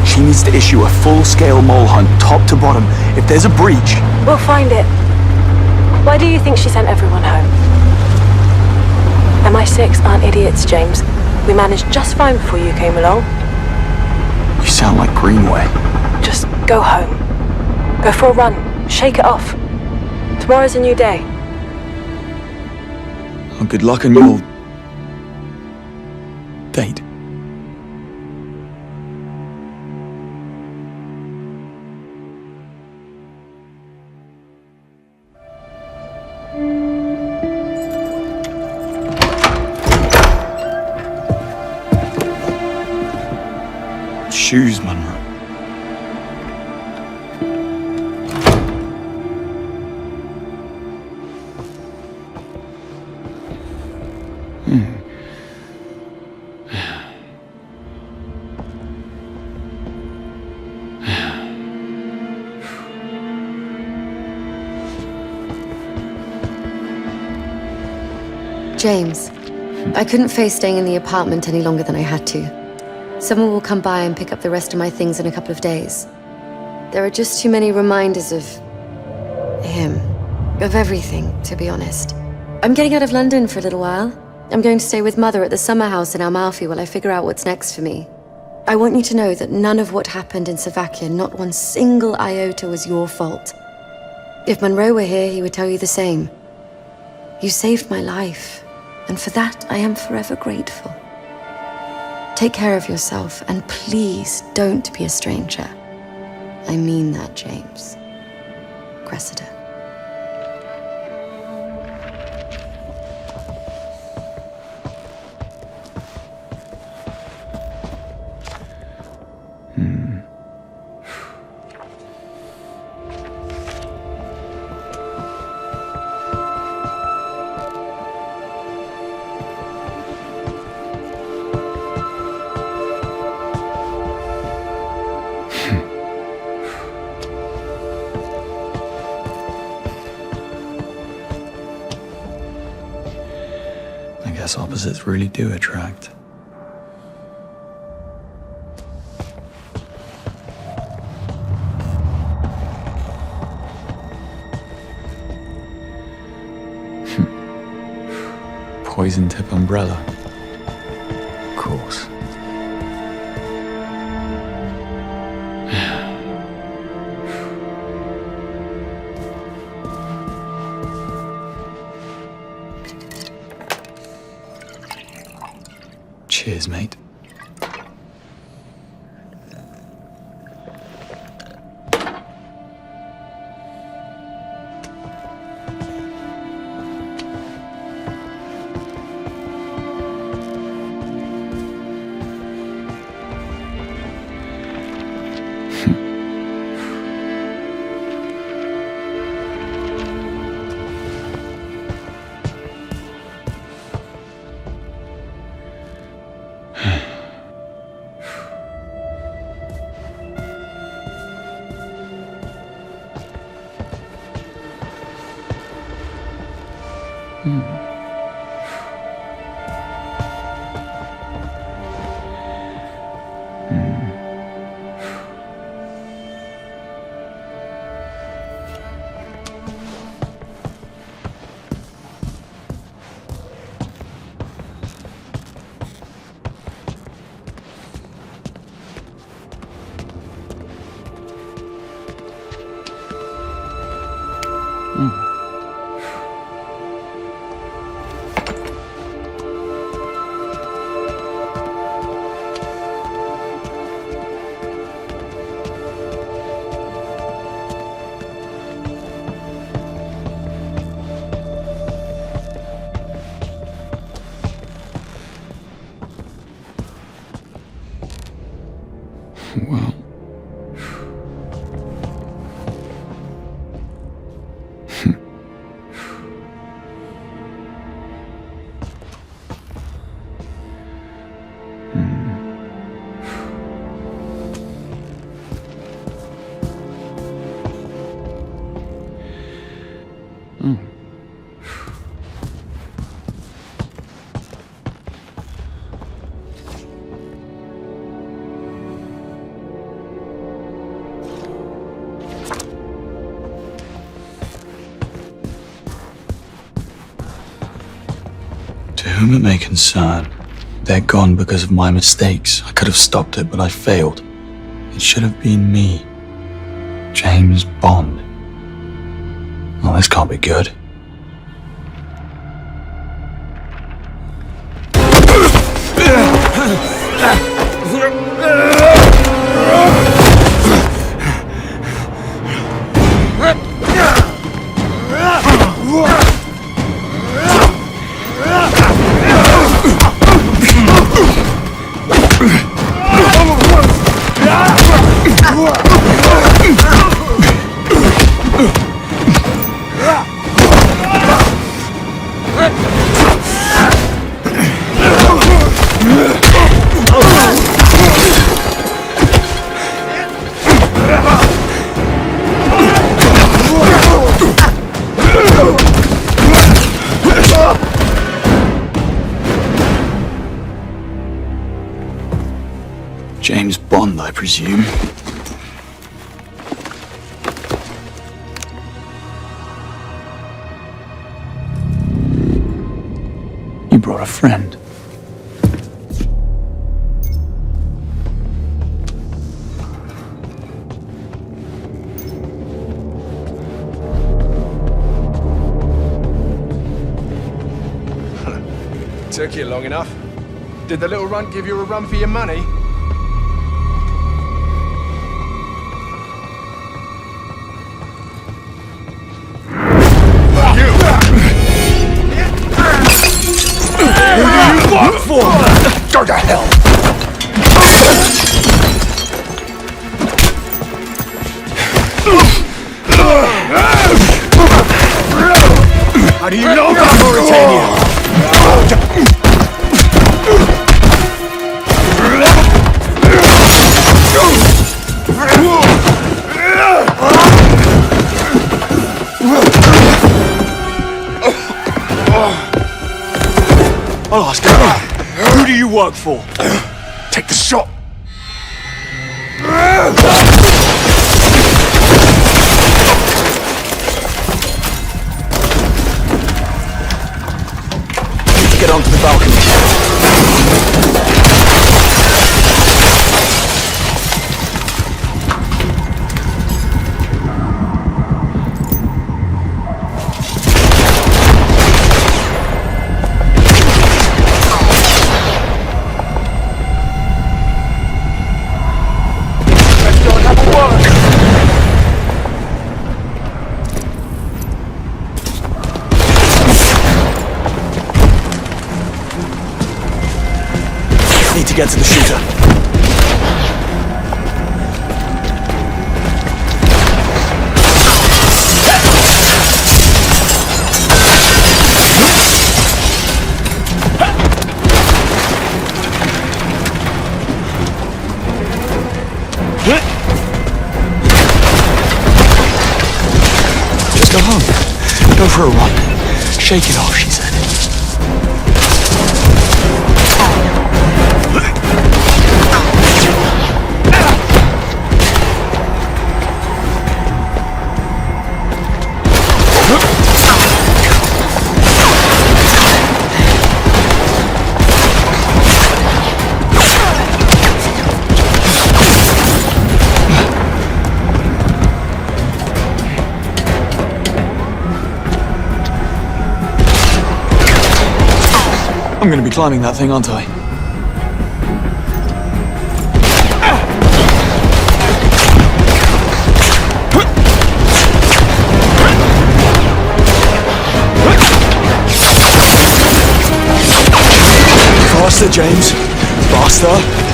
She needs to issue a full-scale mole hunt, top to bottom. If there's a breach... We'll find it. Why do you think she sent everyone home? MI6 aren't idiots, James. We managed just fine before you came along. You sound like Greenway. Just go home. Go for a run. Shake it off. Tomorrow's a new day. Oh, good luck on your... date. Shoes, Munro. James, I couldn't face staying in the apartment any longer than I had to. Someone will come by and pick up the rest of my things in a couple of days. There are just too many reminders of... him. Of everything, to be honest. I'm getting out of London for a little while. I'm going to stay with Mother at the summer house in Amalfi while I figure out what's next for me. I want you to know that none of what happened in Slovakia, not one single iota, was your fault. If Monroe were here, he would tell you the same. You saved my life, and for that I am forever grateful. Take care of yourself, and please don't be a stranger. I mean that, James. Cressida. I guess opposites really do attract. Poison tip umbrella. Of course. Cheers, mate. Well. To whom it may concern, they're gone because of my mistakes. I could have stopped it, but I failed. It should have been me. James Bond. Well, this can't be good. James Bond, I presume. You brought a friend. Took you long enough. Did the little runt give you a run for your money? What for? Go to hell! How do you know about Mauritania? I'll ask you. Who do you work for? Take the shot. Need to get onto the balcony. Need to get to the shooter. Just go home. Go for a run. Shake it off, she said. I'm gonna be climbing that thing, aren't I? Faster, James. Faster.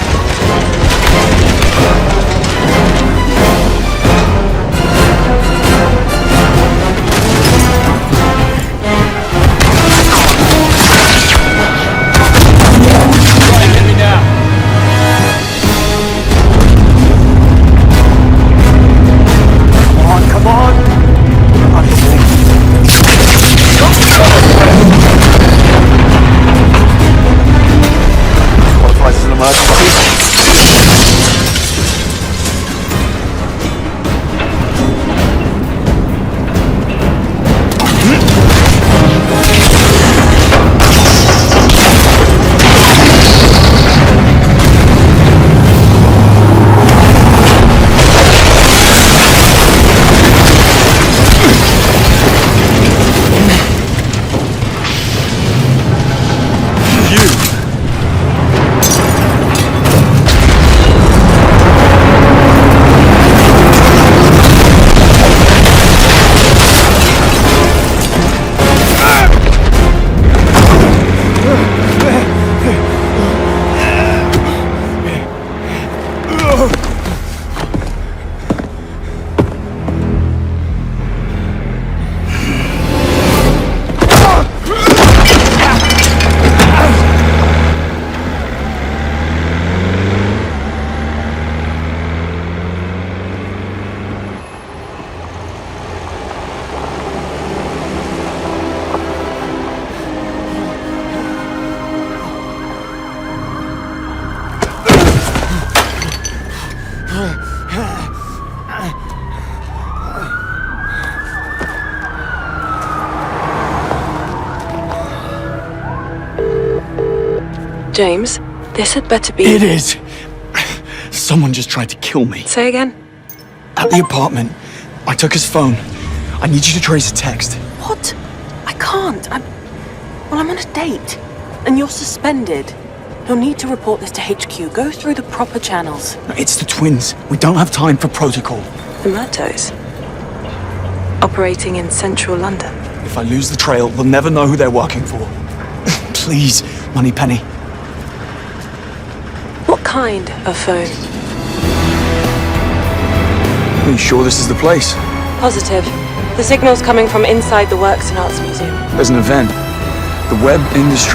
James, this had better be... It is. Someone just tried to kill me. Say again? At the apartment. I took his phone. I need you to trace a text. What? I can't. I'm on a date. And you're suspended. You'll need to report this to HQ. Go through the proper channels. It's the twins. We don't have time for protocol. The Murtos? Operating in central London. If I lose the trail, they'll never know who they're working for. Please, Moneypenny. What kind of phone? Are you sure this is the place? Positive. The signal's coming from inside the Works and Arts Museum. There's an event. The web industry